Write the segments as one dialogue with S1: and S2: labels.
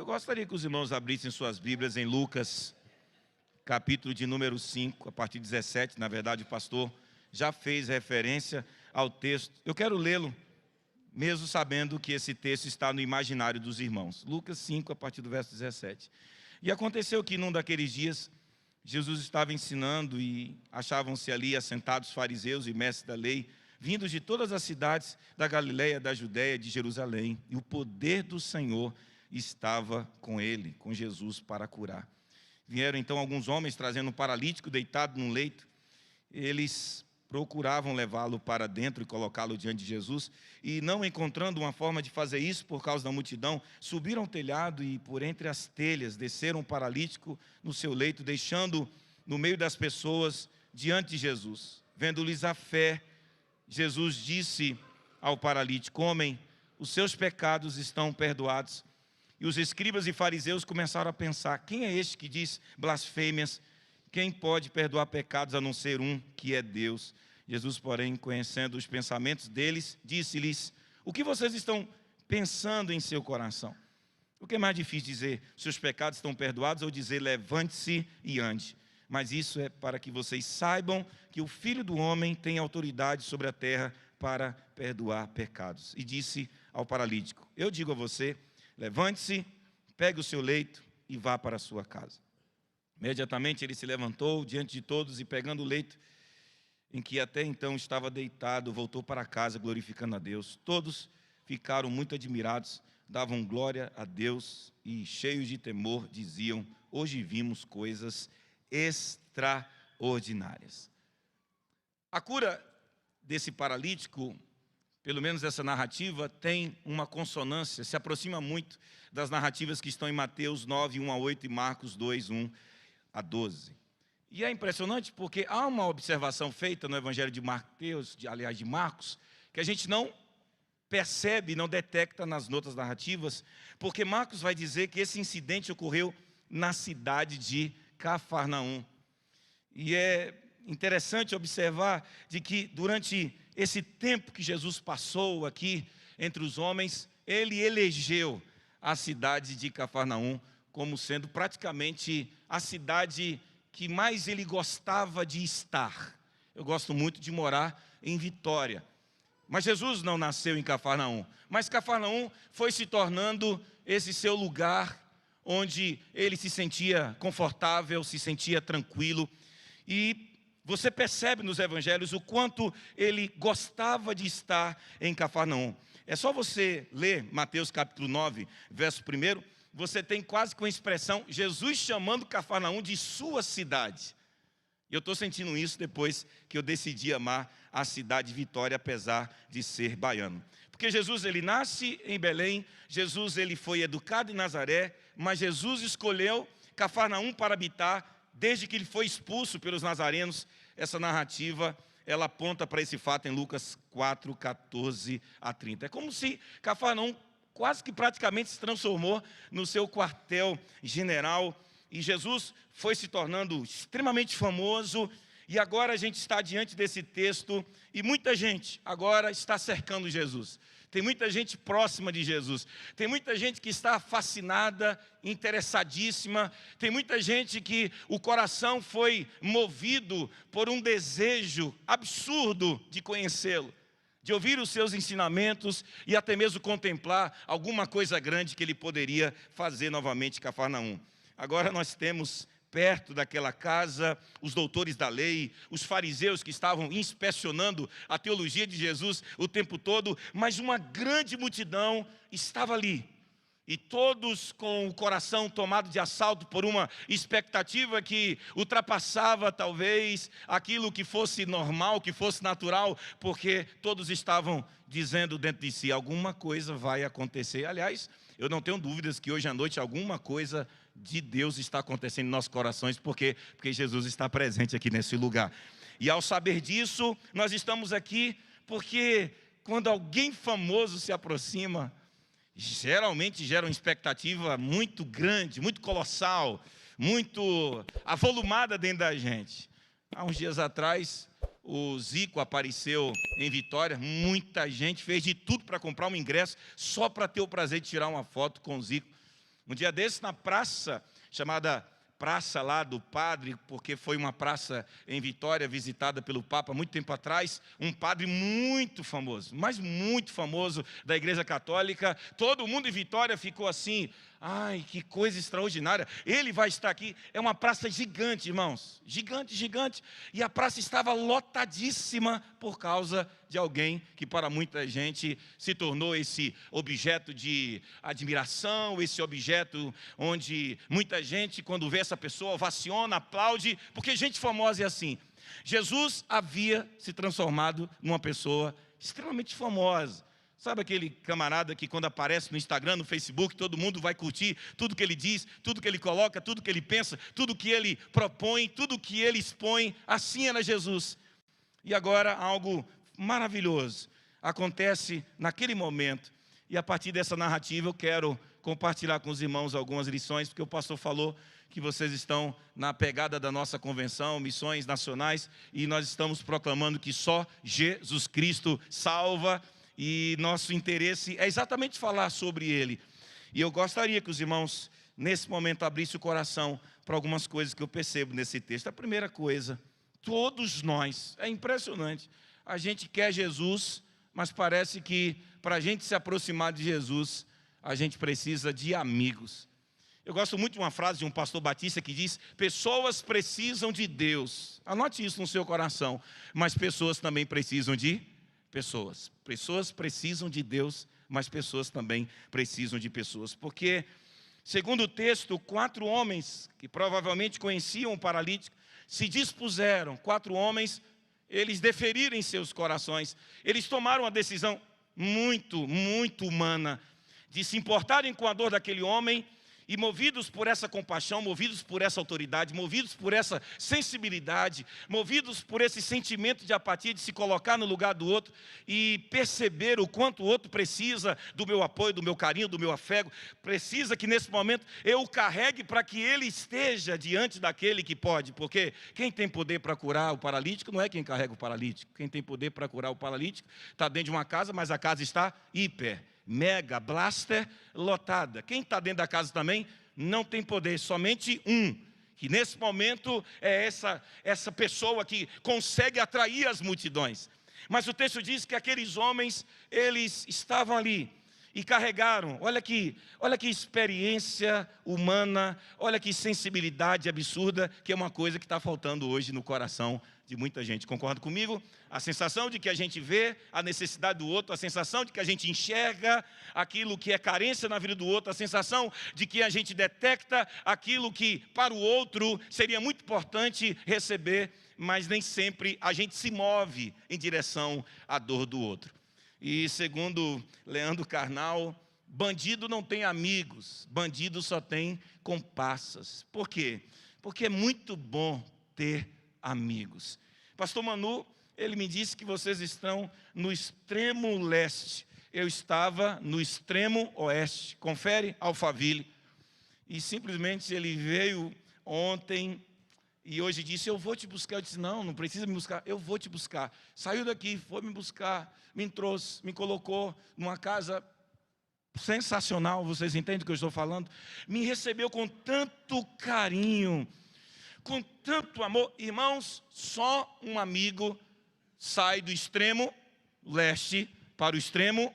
S1: Eu gostaria que os irmãos abrissem suas Bíblias em Lucas, capítulo de número 5, a partir de 17. Na verdade, o pastor já fez referência ao texto. Eu quero lê-lo, mesmo sabendo que esse texto está no imaginário dos irmãos. Lucas 5, a partir do verso 17. E aconteceu que num daqueles dias, Jesus estava ensinando e achavam-se ali assentados fariseus e mestres da lei, vindos de todas as cidades da Galileia, da Judéia, de Jerusalém. E o poder do Senhor estava com ele, com Jesus, para curar. Vieram então alguns homens trazendo um paralítico deitado num leito. Eles procuravam levá-lo para dentro e colocá-lo diante de Jesus, e não encontrando uma forma de fazer isso por causa da multidão, subiram ao telhado e por entre as telhas desceram o paralítico no seu leito, deixando no meio das pessoas diante de Jesus. Vendo-lhes a fé, Jesus disse ao paralítico: homem, os seus pecados estão perdoados. E os escribas e fariseus começaram a pensar: quem é este que diz blasfêmias? Quem pode perdoar pecados a não ser um, que é Deus? Jesus, porém, conhecendo os pensamentos deles, disse-lhes: o que vocês estão pensando em seu coração? O que é mais difícil dizer, seus pecados estão perdoados, ou dizer, levante-se e ande? Mas isso é para que vocês saibam que o Filho do Homem tem autoridade sobre a terra para perdoar pecados. E disse ao paralítico: eu digo a você, levante-se, pegue o seu leito e vá para a sua casa. Imediatamente ele se levantou diante de todos e, pegando o leito em que até então estava deitado, voltou para casa glorificando a Deus. Todos ficaram muito admirados, davam glória a Deus e, cheios de temor, diziam: hoje vimos coisas extraordinárias. A cura desse paralítico, pelo menos essa narrativa, tem uma consonância, se aproxima muito das narrativas que estão em Mateus 9, 1 a 8 e Marcos 2, 1 a 12. E é impressionante porque há uma observação feita no Evangelho de Mateus, aliás de Marcos, que a gente não percebe, não detecta nas notas narrativas, porque Marcos vai dizer que esse incidente ocorreu na cidade de Cafarnaum. E é interessante observar de que durante esse tempo que Jesus passou aqui entre os homens, ele elegeu a cidade de Cafarnaum como sendo praticamente a cidade que mais ele gostava de estar. Eu gosto muito de morar em Vitória. Mas Jesus não nasceu em Cafarnaum. Mas Cafarnaum foi se tornando esse seu lugar onde ele se sentia confortável, se sentia tranquilo. E você percebe nos evangelhos o quanto ele gostava de estar em Cafarnaum. É só você ler Mateus capítulo 9, verso 1, você tem quase com a expressão Jesus chamando Cafarnaum de sua cidade. E eu estou sentindo isso depois que eu decidi amar a cidade de Vitória, apesar de ser baiano. Porque Jesus, ele nasce em Belém, Jesus, ele foi educado em Nazaré, mas Jesus escolheu Cafarnaum para habitar desde que ele foi expulso pelos nazarenos. Essa narrativa, ela aponta para esse fato em Lucas 4, 14 a 30. É como se Cafarnaum quase que praticamente se transformou no seu quartel general. E Jesus foi se tornando extremamente famoso. E agora a gente está diante desse texto e muita gente agora está cercando Jesus. Tem muita gente próxima de Jesus. Tem muita gente que está fascinada, interessadíssima. Tem muita gente que o coração foi movido por um desejo absurdo de conhecê-lo, de ouvir os seus ensinamentos e até mesmo contemplar alguma coisa grande que ele poderia fazer novamente em Cafarnaum. Agora nós temos perto daquela casa os doutores da lei, os fariseus que estavam inspecionando a teologia de Jesus o tempo todo, mas uma grande multidão estava ali. E todos com o coração tomado de assalto por uma expectativa que ultrapassava talvez aquilo que fosse normal, que fosse natural, porque todos estavam dizendo dentro de si: alguma coisa vai acontecer. Aliás, eu não tenho dúvidas que hoje à noite alguma coisa de Deus está acontecendo em nossos corações, porque Jesus está presente aqui nesse lugar. E ao saber disso, nós estamos aqui porque quando alguém famoso se aproxima, geralmente gera uma expectativa muito grande, muito colossal, muito avolumada dentro da gente. Há uns dias atrás, o Zico apareceu em Vitória, muita gente fez de tudo para comprar um ingresso, só para ter o prazer de tirar uma foto com o Zico. Um dia desses, na praça, chamada Praça lá do Padre, porque foi uma praça em Vitória, visitada pelo Papa muito tempo atrás, um padre muito famoso, mas muito famoso da Igreja Católica. Todo mundo em Vitória ficou assim, ai, que coisa extraordinária, ele vai estar aqui. É uma praça gigante, irmãos, gigante, gigante, e a praça estava lotadíssima por causa de alguém que para muita gente se tornou esse objeto de admiração, esse objeto onde muita gente, quando vê essa pessoa, ovaciona, aplaude, porque gente famosa é assim. Jesus havia se transformado numa pessoa extremamente famosa. Sabe aquele camarada que quando aparece no Instagram, no Facebook, todo mundo vai curtir tudo que ele diz, tudo que ele coloca, tudo que ele pensa, tudo que ele propõe, tudo que ele expõe? Assim era Jesus. E agora algo maravilhoso acontece naquele momento. E a partir dessa narrativa eu quero compartilhar com os irmãos algumas lições, porque o pastor falou que vocês estão na pegada da nossa convenção, missões nacionais, e nós estamos proclamando que só Jesus Cristo salva, e nosso interesse é exatamente falar sobre Ele. E eu gostaria que os irmãos, nesse momento, abrissem o coração para algumas coisas que eu percebo nesse texto. A primeira coisa, todos nós, é impressionante, a gente quer Jesus, mas parece que para a gente se aproximar de Jesus, a gente precisa de amigos. Eu gosto muito de uma frase de um pastor batista que diz: pessoas precisam de Deus. Anote isso no seu coração. Mas pessoas também precisam de pessoas. Pessoas precisam de Deus, mas pessoas também precisam de pessoas. Porque, segundo o texto, 4 homens que provavelmente conheciam o paralítico se dispuseram. 4 homens, eles deferiram em seus corações. Eles tomaram a decisão muito, muito humana de se importarem com a dor daquele homem. E movidos por essa compaixão, movidos por essa autoridade, movidos por essa sensibilidade, movidos por esse sentimento de apatia, de se colocar no lugar do outro e perceber o quanto o outro precisa do meu apoio, do meu carinho, do meu afego, precisa que nesse momento eu o carregue para que ele esteja diante daquele que pode, porque quem tem poder para curar o paralítico não é quem carrega o paralítico. Quem tem poder para curar o paralítico está dentro de uma casa, mas a casa está mega, blaster, lotada. Quem está dentro da casa também não tem poder, somente um, que nesse momento é essa pessoa que consegue atrair as multidões. Mas o texto diz que aqueles homens, eles estavam ali e carregaram, olha que experiência humana, olha que sensibilidade absurda, que é uma coisa que está faltando hoje no coração de muita gente. Concorda comigo? A sensação de que a gente vê a necessidade do outro, a sensação de que a gente enxerga aquilo que é carência na vida do outro, a sensação de que a gente detecta aquilo que para o outro seria muito importante receber, mas nem sempre a gente se move em direção à dor do outro. E segundo Leandro Carnal, bandido não tem amigos, bandido só tem comparsas. Por quê? Porque é muito bom ter amigos. Pastor Manu, ele me disse que vocês estão no extremo leste. Eu estava no extremo oeste. Confere Alphaville. E simplesmente ele veio ontem e hoje disse: eu vou te buscar. Eu disse: não precisa me buscar, eu vou te buscar. Saiu daqui, foi me buscar, me trouxe, me colocou numa casa sensacional, vocês entendem o que eu estou falando? Me recebeu com tanto carinho, com tanto amor. Irmãos, só um amigo sai do extremo leste para o extremo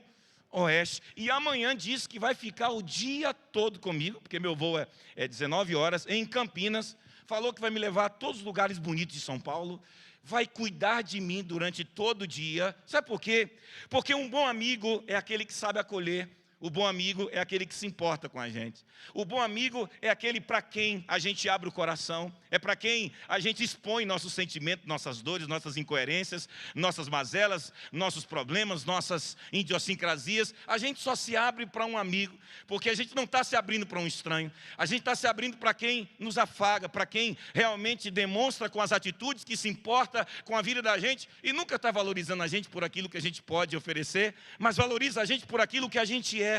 S1: oeste. E amanhã diz que vai ficar o dia todo comigo, porque meu voo é 19 horas, em Campinas. Falou que vai me levar a todos os lugares bonitos de São Paulo. Vai cuidar de mim durante todo o dia. Sabe por quê? Porque um bom amigo é aquele que sabe acolher. O bom amigo é aquele que se importa com a gente. O bom amigo é aquele para quem a gente abre o coração, é para quem a gente expõe nossos sentimentos, nossas dores, nossas incoerências, nossas mazelas, nossos problemas, nossas idiosincrasias. A gente só se abre para um amigo, porque a gente não está se abrindo para um estranho. A gente está se abrindo para quem nos afaga, para quem realmente demonstra com as atitudes que se importa com a vida da gente e nunca está valorizando a gente por aquilo que a gente pode oferecer, mas valoriza a gente por aquilo que a gente é.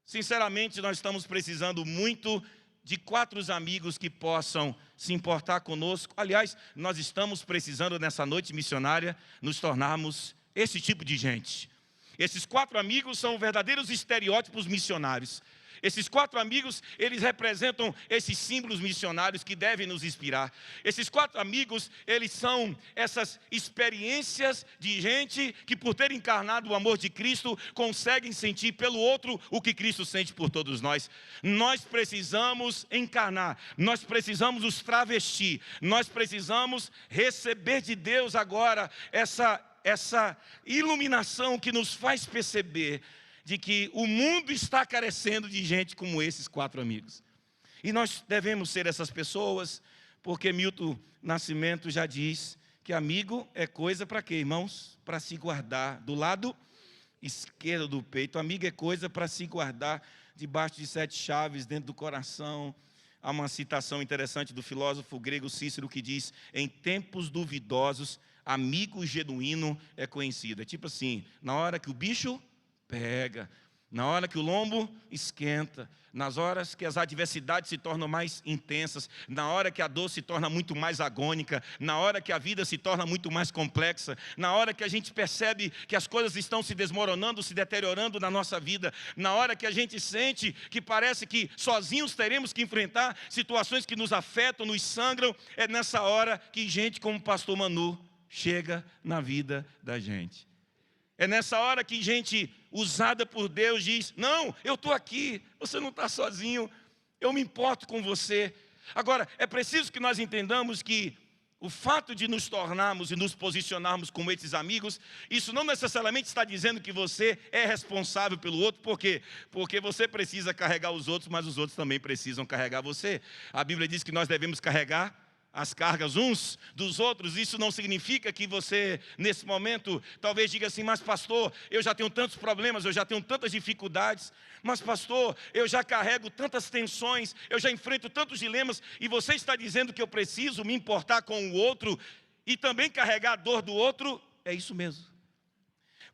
S1: Sinceramente, nós estamos precisando muito de 4 amigos que possam se importar conosco. Aliás, nós estamos precisando nessa noite missionária nos tornarmos esse tipo de gente. Esses 4 amigos são verdadeiros estereótipos missionários. Esses 4 amigos, eles representam esses símbolos missionários que devem nos inspirar. Esses 4 amigos, eles são essas experiências de gente que, por ter encarnado o amor de Cristo, conseguem sentir pelo outro o que Cristo sente por todos nós. Nós precisamos encarnar, nós precisamos nos travestir, nós precisamos receber de Deus agora essa iluminação que nos faz perceber de que o mundo está carecendo de gente como esses 4 amigos. E nós devemos ser essas pessoas, porque Milton Nascimento já diz que amigo é coisa para quê, irmãos? Para se guardar do lado esquerdo do peito. Amigo é coisa para se guardar debaixo de 7 chaves dentro do coração. Há uma citação interessante do filósofo grego Cícero que diz: em tempos duvidosos, amigo genuíno é conhecido. É tipo assim, na hora que o bicho pega, na hora que o lombo esquenta, nas horas que as adversidades se tornam mais intensas, na hora que a dor se torna muito mais agônica, na hora que a vida se torna muito mais complexa, na hora que a gente percebe que as coisas estão se desmoronando, se deteriorando na nossa vida, na hora que a gente sente que parece que sozinhos teremos que enfrentar situações que nos afetam, nos sangram, é nessa hora que gente como o pastor Manu chega na vida da gente. É nessa hora que gente usada por Deus diz: não, eu estou aqui, você não está sozinho, eu me importo com você. Agora, é preciso que nós entendamos que o fato de nos tornarmos e nos posicionarmos como esses amigos, isso não necessariamente está dizendo que você é responsável pelo outro. Por quê? Porque você precisa carregar os outros, mas os outros também precisam carregar você. A Bíblia diz que nós devemos carregar as cargas uns dos outros. Isso não significa que você, nesse momento, talvez diga assim: mas pastor, eu já tenho tantos problemas, eu já tenho tantas dificuldades, mas pastor, eu já carrego tantas tensões, eu já enfrento tantos dilemas, e você está dizendo que eu preciso me importar com o outro e também carregar a dor do outro? É isso mesmo.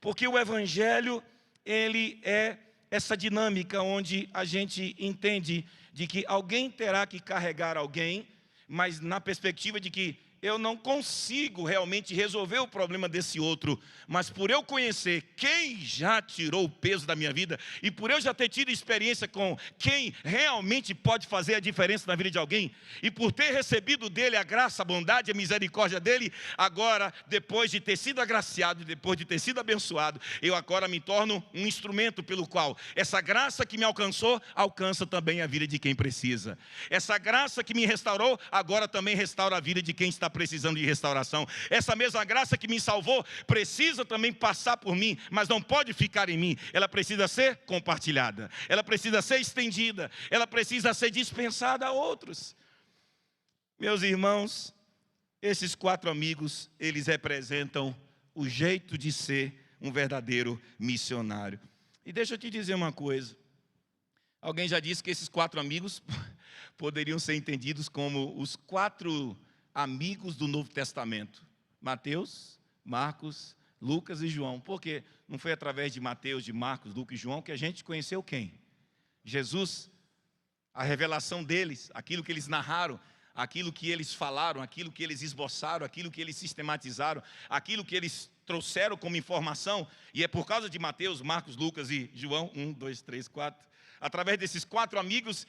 S1: Porque o Evangelho, ele é essa dinâmica onde a gente entende de que alguém terá que carregar alguém, mas na perspectiva de que eu não consigo realmente resolver o problema desse outro, mas por eu conhecer quem já tirou o peso da minha vida, e por eu já ter tido experiência com quem realmente pode fazer a diferença na vida de alguém, e por ter recebido dele a graça, a bondade, a misericórdia dele, agora, depois de ter sido agraciado, depois de ter sido abençoado, eu agora me torno um instrumento pelo qual essa graça que me alcançou, alcança também a vida de quem precisa. Essa graça que me restaurou, agora também restaura a vida de quem está precisando de restauração. Essa mesma graça que me salvou precisa também passar por mim, mas não pode ficar em mim. Ela precisa ser compartilhada, ela precisa ser estendida, ela precisa ser dispensada a outros. Meus irmãos, esses 4 amigos, eles representam o jeito de ser um verdadeiro missionário. E deixa eu te dizer uma coisa. Alguém já disse que esses 4 amigos poderiam ser entendidos como os 4 amigos do Novo Testamento: Mateus, Marcos, Lucas e João. Por quê? Não foi através de Mateus, de Marcos, Lucas e João que a gente conheceu quem? Jesus. A revelação deles, aquilo que eles narraram, aquilo que eles falaram, aquilo que eles esboçaram, aquilo que eles sistematizaram, aquilo que eles trouxeram como informação. E é por causa de Mateus, Marcos, Lucas e João, 1, 2, 3, 4, através desses 4 amigos,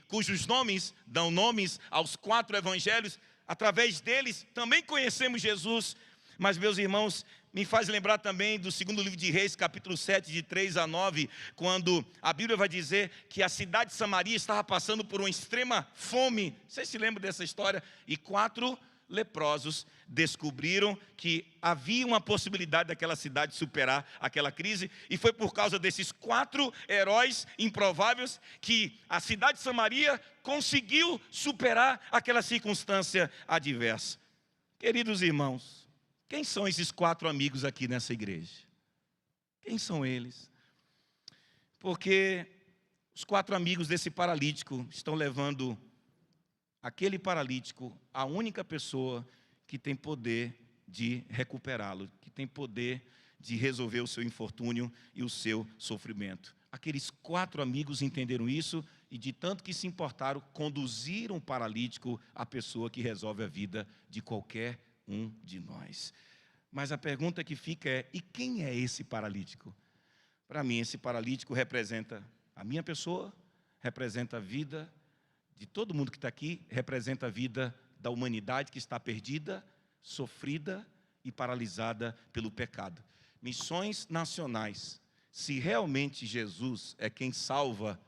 S1: cujos nomes dão nomes aos 4 evangelhos, através deles também conhecemos Jesus. Mas, meus irmãos, me faz lembrar também do 2º livro de Reis, capítulo 7, de 3 a 9, quando a Bíblia vai dizer que a cidade de Samaria estava passando por uma extrema fome. Vocês se lembram dessa história? E 4 leprosos descobriram que havia uma possibilidade daquela cidade superar aquela crise, e foi por causa desses 4 heróis improváveis que a cidade de Samaria conseguiu superar aquela circunstância adversa. Queridos irmãos, quem são esses 4 amigos aqui nessa igreja? Quem são eles? Porque os 4 amigos desse paralítico estão levando aquele paralítico a única pessoa que tem poder de recuperá-lo, que tem poder de resolver o seu infortúnio e o seu sofrimento. Aqueles 4 amigos entenderam isso e, de tanto que se importaram, conduziram o paralítico à pessoa que resolve a vida de qualquer um de nós. Mas a pergunta que fica é: e quem é esse paralítico? Para mim, esse paralítico representa a minha pessoa, representa a vida de todo mundo que está aqui, representa a vida da humanidade que está perdida, sofrida e paralisada pelo pecado. Missões nacionais. Se realmente Jesus é quem salva,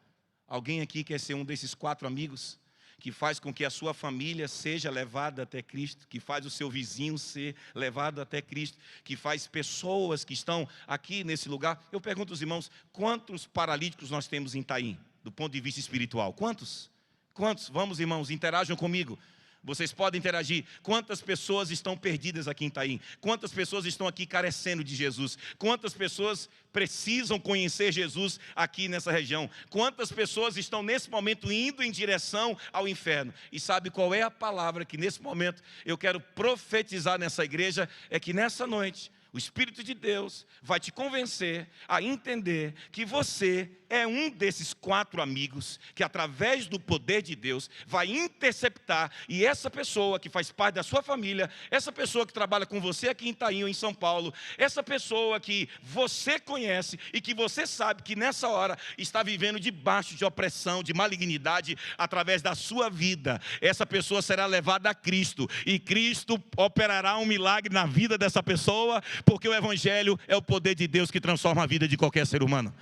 S1: alguém aqui quer ser um desses 4 amigos que faz com que a sua família seja levada até Cristo, que faz o seu vizinho ser levado até Cristo, que faz pessoas que estão aqui nesse lugar? Eu pergunto aos irmãos, quantos paralíticos nós temos em Itaim, do ponto de vista espiritual? Quantos? Quantos? Vamos, irmãos, interajam comigo. Vocês podem interagir. Quantas pessoas estão perdidas aqui em Itaim? Quantas pessoas estão aqui carecendo de Jesus? Quantas pessoas precisam conhecer Jesus aqui nessa região? Quantas pessoas estão nesse momento indo em direção ao inferno? E sabe qual é a palavra que nesse momento eu quero profetizar nessa igreja? É que nessa noite o Espírito de Deus vai te convencer a entender que você é um desses 4 amigos que, através do poder de Deus, vai interceptar, e essa pessoa que faz parte da sua família, essa pessoa que trabalha com você aqui em Itaim ou em São Paulo, essa pessoa que você conhece e que você sabe que nessa hora está vivendo debaixo de opressão, de malignidade, através da sua vida, essa pessoa será levada a Cristo, e Cristo operará um milagre na vida dessa pessoa, porque o Evangelho é o poder de Deus que transforma a vida de qualquer ser humano.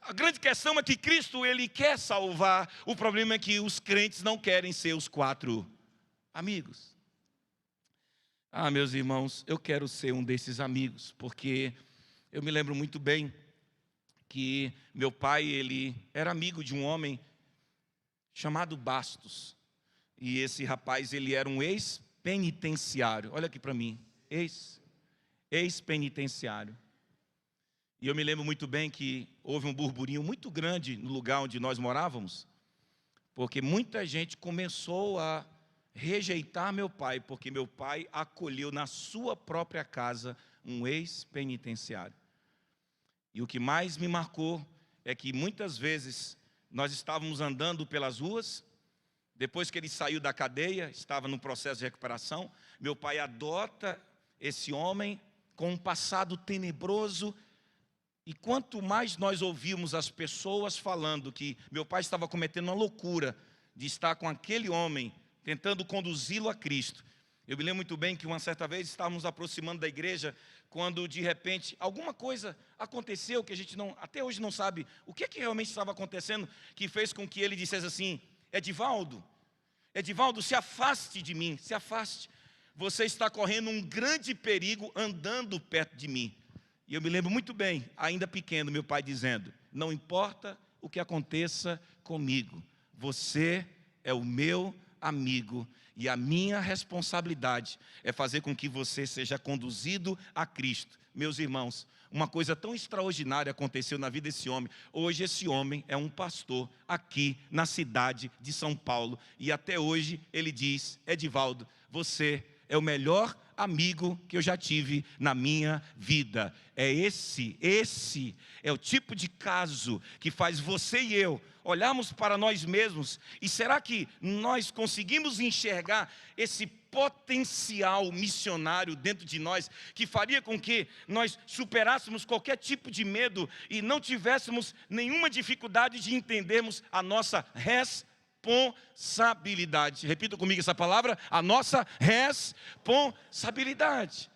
S1: A grande questão é que Cristo, Ele quer salvar. O problema é que os crentes não querem ser os 4 amigos. Meus irmãos, eu quero ser um desses amigos, porque eu me lembro muito bem que meu pai, ele era amigo de um homem chamado Bastos. E esse rapaz, ele era um ex-penitenciário. Olha aqui para mim, ex-penitenciário. E eu me lembro muito bem que houve um burburinho muito grande no lugar onde nós morávamos, porque muita gente começou a rejeitar meu pai, porque meu pai acolheu na sua própria casa um ex-penitenciário. E o que mais me marcou é que muitas vezes nós estávamos andando pelas ruas, depois que ele saiu da cadeia, estava no processo de recuperação, meu pai adota esse homem com um passado tenebroso. E quanto mais nós ouvíamos as pessoas falando que meu pai estava cometendo uma loucura de estar com aquele homem, tentando conduzi-lo a Cristo. Eu me lembro muito bem que uma certa vez estávamos aproximando da igreja, quando de repente alguma coisa aconteceu que a gente até hoje não sabe o que realmente estava acontecendo, que fez com que ele dissesse assim: Edivaldo, se afaste de mim, se afaste. Você está correndo um grande perigo andando perto de mim. E eu me lembro muito bem, ainda pequeno, meu pai dizendo: não importa o que aconteça comigo, você é o meu amigo, e a minha responsabilidade é fazer com que você seja conduzido a Cristo. Meus irmãos, uma coisa tão extraordinária aconteceu na vida desse homem. Hoje esse homem é um pastor aqui na cidade de São Paulo, e até hoje ele diz: Edivaldo, você é o melhor amigo que eu já tive na minha vida. Esse é o tipo de caso que faz você e eu olharmos para nós mesmos. E será que nós conseguimos enxergar esse potencial missionário dentro de nós, que faria com que nós superássemos qualquer tipo de medo e não tivéssemos nenhuma dificuldade de entendermos a nossa responsabilidade? Repita comigo essa palavra: a nossa responsabilidade.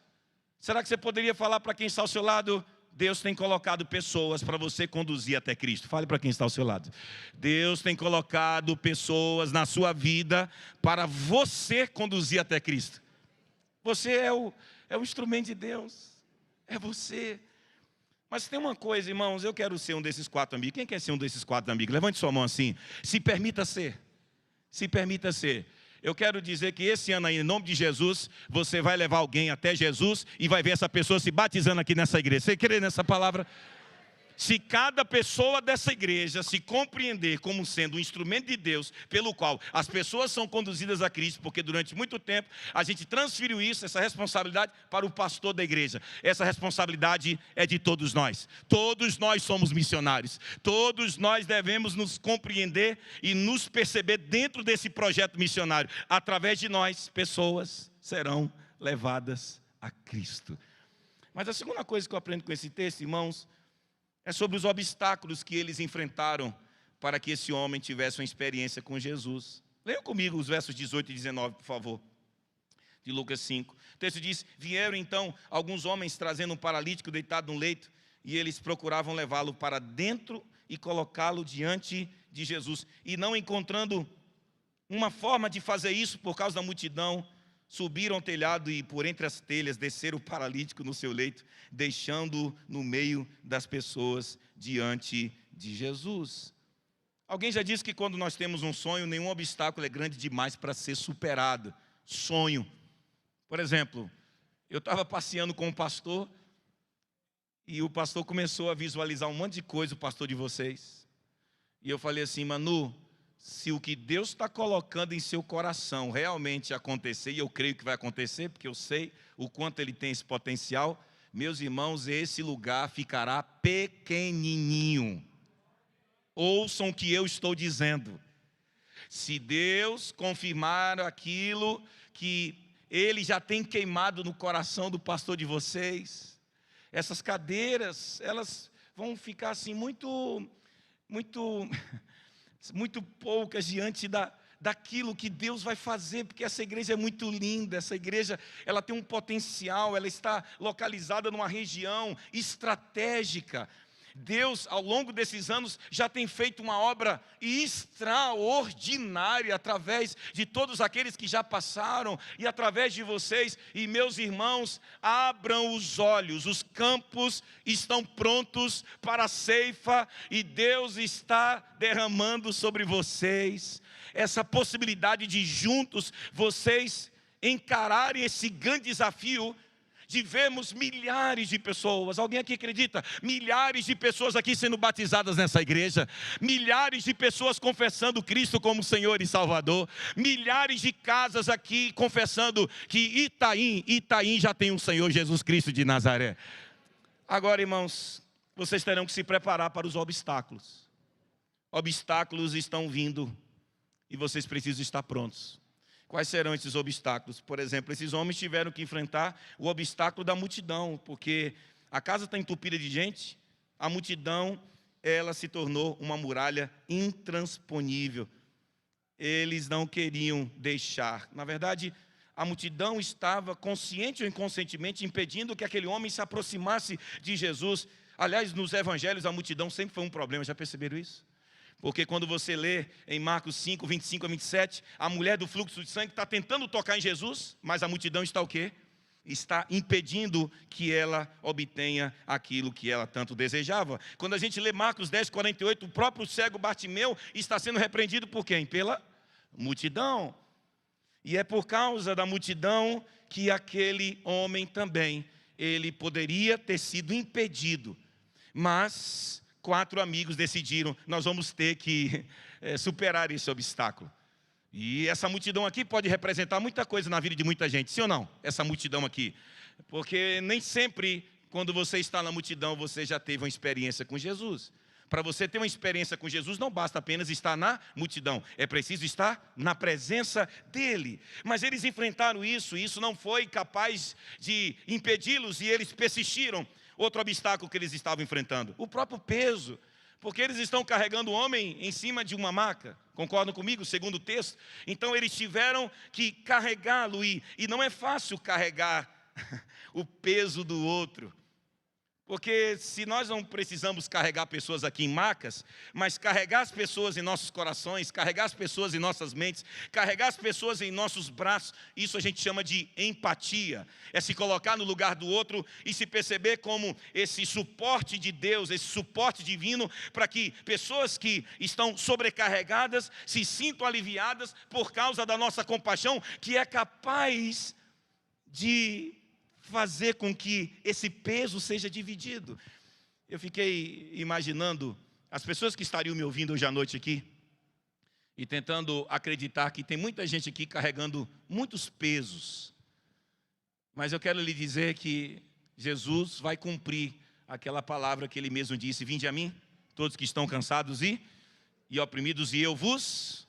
S1: Será que você poderia falar para quem está ao seu lado: Deus tem colocado pessoas para você conduzir até Cristo? Fale para quem está ao seu lado: Deus tem colocado pessoas na sua vida para você conduzir até Cristo. Você é o instrumento de Deus, é você. Mas tem uma coisa, irmãos, eu quero ser um desses 4 amigos. Quem quer ser um desses 4 amigos? Levante sua mão assim. Se permita ser. Se permita ser. Eu quero dizer que esse ano aí, em nome de Jesus, você vai levar alguém até Jesus e vai ver essa pessoa se batizando aqui nessa igreja. Você crê nessa palavra? Se cada pessoa dessa igreja se compreender como sendo um instrumento de Deus, pelo qual as pessoas são conduzidas a Cristo, porque durante muito tempo a gente transferiu essa responsabilidade para o pastor da igreja. Essa responsabilidade é de todos nós. Todos nós somos missionários. Todos nós devemos nos compreender e nos perceber dentro desse projeto missionário. Através de nós, pessoas serão levadas a Cristo. Mas a segunda coisa que eu aprendo com esse texto, irmãos, é sobre os obstáculos que eles enfrentaram para que esse homem tivesse uma experiência com Jesus. Leiam comigo os versos 18 e 19, por favor, de Lucas 5. O texto diz: vieram então alguns homens trazendo um paralítico deitado no leito, e eles procuravam levá-lo para dentro e colocá-lo diante de Jesus. E não encontrando uma forma de fazer isso por causa da multidão, subiram ao telhado e por entre as telhas desceram o paralítico no seu leito, deixando-o no meio das pessoas diante de Jesus. Alguém já disse que quando nós temos um sonho, nenhum obstáculo é grande demais para ser superado. Sonho. Por exemplo, eu estava passeando com um pastor, e o pastor começou a visualizar um monte de coisa, o pastor de vocês. E eu falei assim: Manu, se o que Deus está colocando em seu coração realmente acontecer, e eu creio que vai acontecer, porque eu sei o quanto ele tem esse potencial, meus irmãos, esse lugar ficará pequenininho. Ouçam o que eu estou dizendo. Se Deus confirmar aquilo que Ele já tem queimado no coração do pastor de vocês, essas cadeiras, elas vão ficar assim muito poucas diante daquilo que Deus vai fazer, porque essa igreja é muito linda, essa igreja ela tem um potencial, ela está localizada numa região estratégica. Deus, ao longo desses anos, já tem feito uma obra extraordinária através de todos aqueles que já passaram e através de vocês. E meus irmãos, abram os olhos, os campos estão prontos para a ceifa e Deus está derramando sobre vocês essa possibilidade de juntos vocês encararem esse grande desafio de vermos milhares de pessoas. Alguém aqui acredita? Milhares de pessoas aqui sendo batizadas nessa igreja, milhares de pessoas confessando Cristo como Senhor e Salvador, milhares de casas aqui confessando que Itaim já tem um Senhor Jesus Cristo de Nazaré. Agora, irmãos, vocês terão que se preparar para os obstáculos. Obstáculos estão vindo e vocês precisam estar prontos. Quais serão esses obstáculos? Por exemplo, esses homens tiveram que enfrentar o obstáculo da multidão, porque a casa está entupida de gente, a multidão, ela se tornou uma muralha intransponível. Eles não queriam deixar. Na verdade, a multidão estava, consciente ou inconscientemente, impedindo que aquele homem se aproximasse de Jesus. Aliás, nos evangelhos, a multidão sempre foi um problema, já perceberam isso? Porque quando você lê em Marcos 5, 25 a 27, a mulher do fluxo de sangue está tentando tocar em Jesus, mas a multidão está o quê? Está impedindo que ela obtenha aquilo que ela tanto desejava. Quando a gente lê Marcos 10, 48, o próprio cego Bartimeu está sendo repreendido por quem? Pela multidão. E é por causa da multidão que aquele homem também, ele poderia ter sido impedido, mas 4 amigos decidiram: nós vamos ter que superar esse obstáculo. E essa multidão aqui pode representar muita coisa na vida de muita gente, sim ou não? Essa multidão aqui. Porque nem sempre, quando você está na multidão, você já teve uma experiência com Jesus. Para você ter uma experiência com Jesus, não basta apenas estar na multidão, é preciso estar na presença dEle. Mas eles enfrentaram isso, e isso não foi capaz de impedi-los, e eles persistiram. Outro obstáculo que eles estavam enfrentando, o próprio peso, porque eles estão carregando o homem em cima de uma maca. Concordam comigo, segundo o texto? Então eles tiveram que carregá-lo, e não é fácil carregar o peso do outro. Porque se nós não precisamos carregar pessoas aqui em macas, mas carregar as pessoas em nossos corações, carregar as pessoas em nossas mentes, carregar as pessoas em nossos braços, isso a gente chama de empatia. É se colocar no lugar do outro e se perceber como esse suporte de Deus, esse suporte divino, para que pessoas que estão sobrecarregadas se sintam aliviadas por causa da nossa compaixão, que é capaz de fazer com que esse peso seja dividido. Eu fiquei imaginando as pessoas que estariam me ouvindo hoje à noite aqui e tentando acreditar que tem muita gente aqui carregando muitos pesos. Mas eu quero lhe dizer que Jesus vai cumprir aquela palavra que Ele mesmo disse: vinde a mim, todos que estão cansados e oprimidos, e eu vos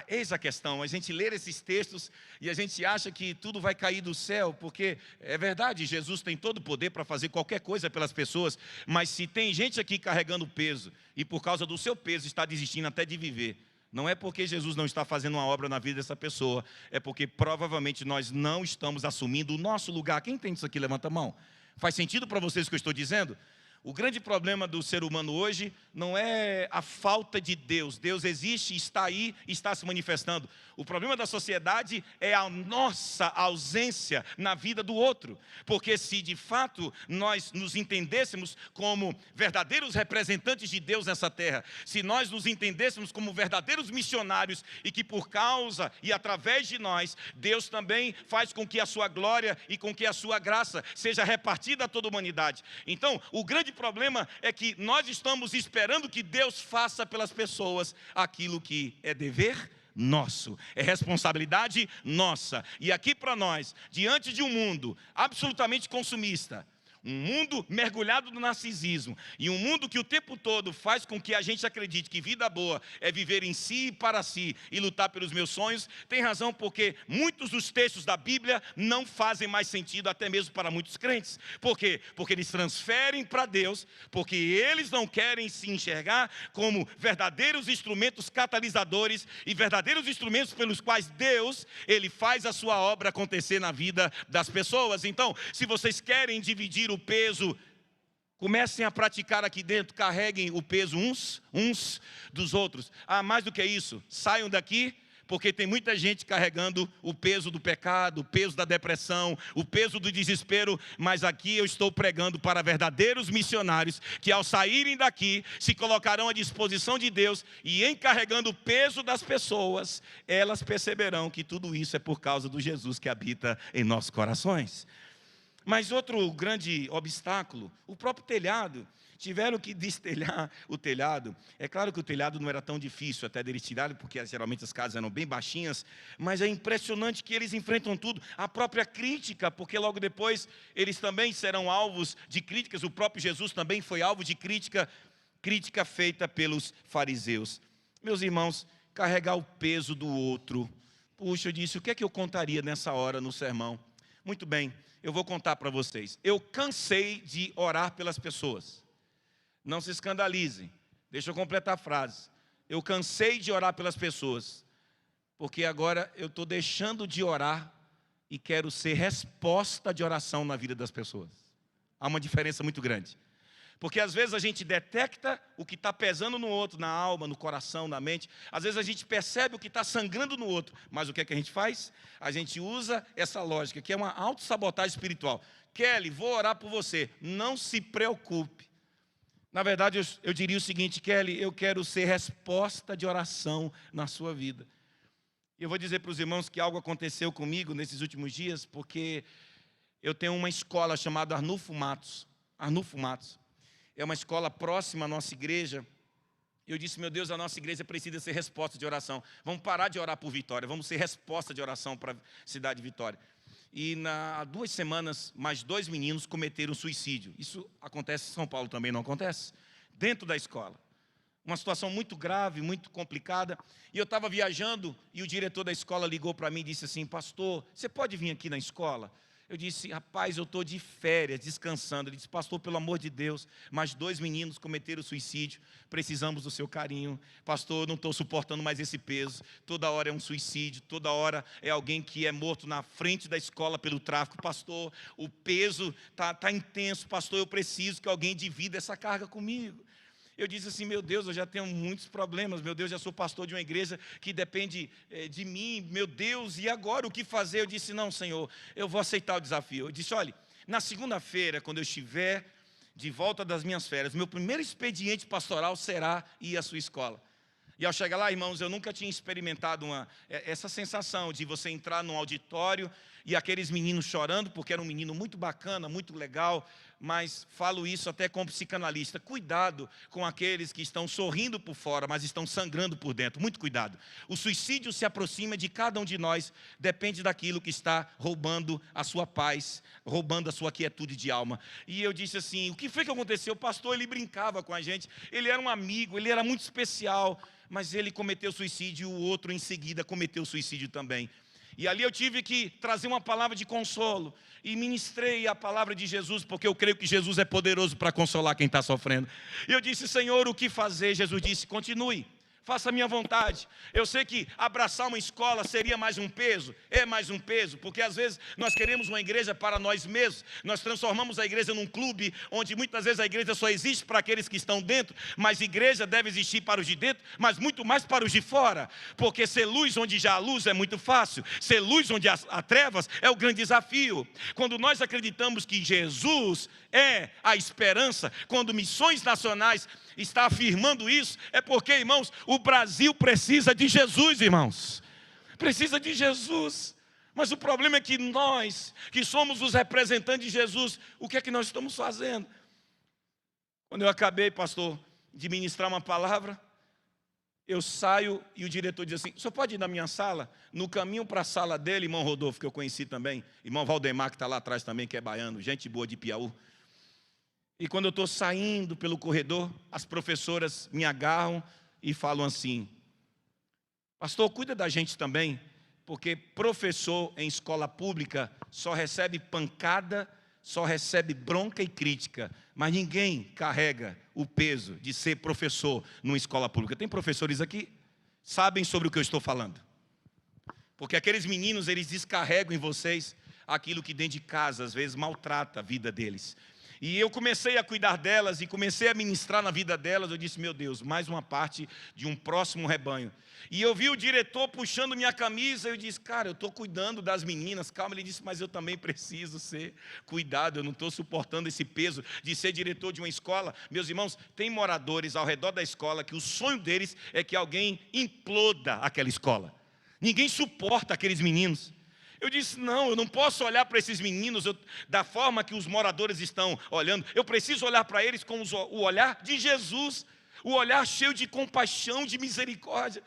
S1: Eis a questão, a gente lê esses textos e a gente acha que tudo vai cair do céu, porque é verdade, Jesus tem todo o poder para fazer qualquer coisa pelas pessoas, mas se tem gente aqui carregando peso, e por causa do seu peso está desistindo até de viver, não é porque Jesus não está fazendo uma obra na vida dessa pessoa, é porque provavelmente nós não estamos assumindo o nosso lugar. Quem entende isso aqui, levanta a mão. Faz sentido para vocês o que eu estou dizendo? O grande problema do ser humano hoje não é a falta de Deus. Deus existe, está aí, está se manifestando. O problema da sociedade é a nossa ausência na vida do outro. Porque se de fato nós nos entendêssemos como verdadeiros representantes de Deus nessa terra, se nós nos entendêssemos como verdadeiros missionários e que por causa e através de nós, Deus também faz com que a sua glória e com que a sua graça seja repartida a toda a humanidade. Então, o grande problema é que nós estamos esperando que Deus faça pelas pessoas aquilo que é dever nosso, é responsabilidade nossa. E aqui para nós, diante de um mundo absolutamente consumista, um mundo mergulhado no narcisismo e um mundo que o tempo todo faz com que a gente acredite que vida boa é viver em si e para si e lutar pelos meus sonhos, tem razão, porque muitos dos textos da Bíblia não fazem mais sentido até mesmo para muitos crentes. Por quê? Porque eles transferem para Deus, porque eles não querem se enxergar como verdadeiros instrumentos catalisadores e verdadeiros instrumentos pelos quais Deus, Ele faz a sua obra acontecer na vida das pessoas. Então, se vocês querem dividir o peso, comecem a praticar aqui dentro, carreguem o peso uns dos outros. Mais do que isso, saiam daqui, porque tem muita gente carregando o peso do pecado, o peso da depressão, o peso do desespero, mas aqui eu estou pregando para verdadeiros missionários, que ao saírem daqui, se colocarão à disposição de Deus, e em carregando o peso das pessoas, elas perceberão que tudo isso é por causa do Jesus que habita em nossos corações. Mas outro grande obstáculo, o próprio telhado. Tiveram que destelhar o telhado. É claro que o telhado não era tão difícil até deles tirarem, porque geralmente as casas eram bem baixinhas, mas é impressionante que eles enfrentam tudo. A própria crítica, porque logo depois eles também serão alvos de críticas. O próprio Jesus também foi alvo de crítica feita pelos fariseus. Meus irmãos, carregar o peso do outro. Puxa, eu disse, o que é que eu contaria nessa hora no sermão? Muito bem, eu vou contar para vocês. Eu cansei de orar pelas pessoas. Não se escandalizem. Deixa eu completar a frase. Eu cansei de orar pelas pessoas, porque agora eu estou deixando de orar e quero ser resposta de oração na vida das pessoas. Há uma diferença muito grande. Porque às vezes a gente detecta o que está pesando no outro, na alma, no coração, na mente. Às vezes a gente percebe o que está sangrando no outro. Mas o que é que a gente faz? A gente usa essa lógica, que é uma autossabotagem espiritual. Kelly, vou orar por você. Não se preocupe. Na verdade, eu diria o seguinte, Kelly, eu quero ser resposta de oração na sua vida. E eu vou dizer para os irmãos que algo aconteceu comigo nesses últimos dias, porque eu tenho uma escola chamada Arnulfo Matos. Arnulfo Matos. É uma escola próxima à nossa igreja. Eu disse, meu Deus, a nossa igreja precisa ser resposta de oração. Vamos parar de orar por Vitória, vamos ser resposta de oração para a cidade de Vitória. E há 2 semanas, mais 2 meninos cometeram suicídio. Isso acontece em São Paulo também, não acontece? Dentro da escola. Uma situação muito grave, muito complicada. E eu estava viajando e o diretor da escola ligou para mim e disse assim, pastor, você pode vir aqui na escola? Eu disse, rapaz, eu estou de férias, descansando. Ele disse, pastor, pelo amor de Deus, mais 2 meninos cometeram suicídio, precisamos do seu carinho. Pastor, eu não estou suportando mais esse peso. Toda hora é um suicídio, toda hora é alguém que é morto na frente da escola pelo tráfico. Pastor, o peso está intenso. Pastor, eu preciso que alguém divida essa carga comigo. Eu disse assim, meu Deus, eu já tenho muitos problemas, meu Deus, já sou pastor de uma igreja que depende de mim, meu Deus, e agora o que fazer? Eu disse, não, Senhor, eu vou aceitar o desafio. Eu disse, olha, na segunda-feira, quando eu estiver de volta das minhas férias, meu primeiro expediente pastoral será ir à sua escola. E ao chegar lá, irmãos, eu nunca tinha experimentado essa sensação de você entrar num auditório e aqueles meninos chorando, porque era um menino muito bacana, muito legal, mas falo isso até como psicanalista. Cuidado com aqueles que estão sorrindo por fora, mas estão sangrando por dentro. Muito cuidado. O suicídio se aproxima de cada um de nós, depende daquilo que está roubando a sua paz, roubando a sua quietude de alma. E eu disse assim, o que foi que aconteceu? O pastor, ele brincava com a gente, ele era um amigo, ele era muito especial, mas ele cometeu suicídio e o outro em seguida cometeu suicídio também. E ali eu tive que trazer uma palavra de consolo. E ministrei a palavra de Jesus, porque eu creio que Jesus é poderoso para consolar quem está sofrendo. E eu disse, Senhor, o que fazer? Jesus disse, continue, faça a minha vontade. Eu sei que abraçar uma escola seria mais um peso, é mais um peso, porque às vezes nós queremos uma igreja para nós mesmos, nós transformamos a igreja num clube, onde muitas vezes a igreja só existe para aqueles que estão dentro, mas a igreja deve existir para os de dentro, mas muito mais para os de fora, porque ser luz onde já há luz é muito fácil, ser luz onde há trevas é o grande desafio. Quando nós acreditamos que Jesus é a esperança, quando Missões Nacionais está afirmando isso, é porque, irmãos, o Brasil precisa de Jesus, irmãos. Precisa de Jesus. Mas o problema é que nós, que somos os representantes de Jesus, o que é que nós estamos fazendo? Quando eu acabei, pastor, de ministrar uma palavra, eu saio e o diretor diz assim, o senhor pode ir na minha sala? No caminho para a sala dele, irmão Rodolfo, que eu conheci também, irmão Valdemar, que está lá atrás também, que é baiano, gente boa de Piauí. E quando eu estou saindo pelo corredor, as professoras me agarram e falam assim, pastor, cuida da gente também, porque professor em escola pública só recebe pancada, só recebe bronca e crítica, mas ninguém carrega o peso de ser professor numa escola pública. Tem professores aqui? Sabem sobre o que eu estou falando. Porque aqueles meninos, eles descarregam em vocês aquilo que dentro de casa, às vezes, maltrata a vida deles. E eu comecei a cuidar delas e comecei a ministrar na vida delas. Eu disse, meu Deus, mais uma parte de um próximo rebanho. E eu vi o diretor puxando minha camisa. Eu disse, cara, eu estou cuidando das meninas. Calma, ele disse, mas eu também preciso ser cuidado. Eu não estou suportando esse peso de ser diretor de uma escola. Meus irmãos, tem moradores ao redor da escola que o sonho deles é que alguém imploda aquela escola. Ninguém suporta aqueles meninos. Eu disse, não, eu não posso olhar para esses meninos da forma que os moradores estão olhando. Eu preciso olhar para eles com o olhar de Jesus, o olhar cheio de compaixão, de misericórdia.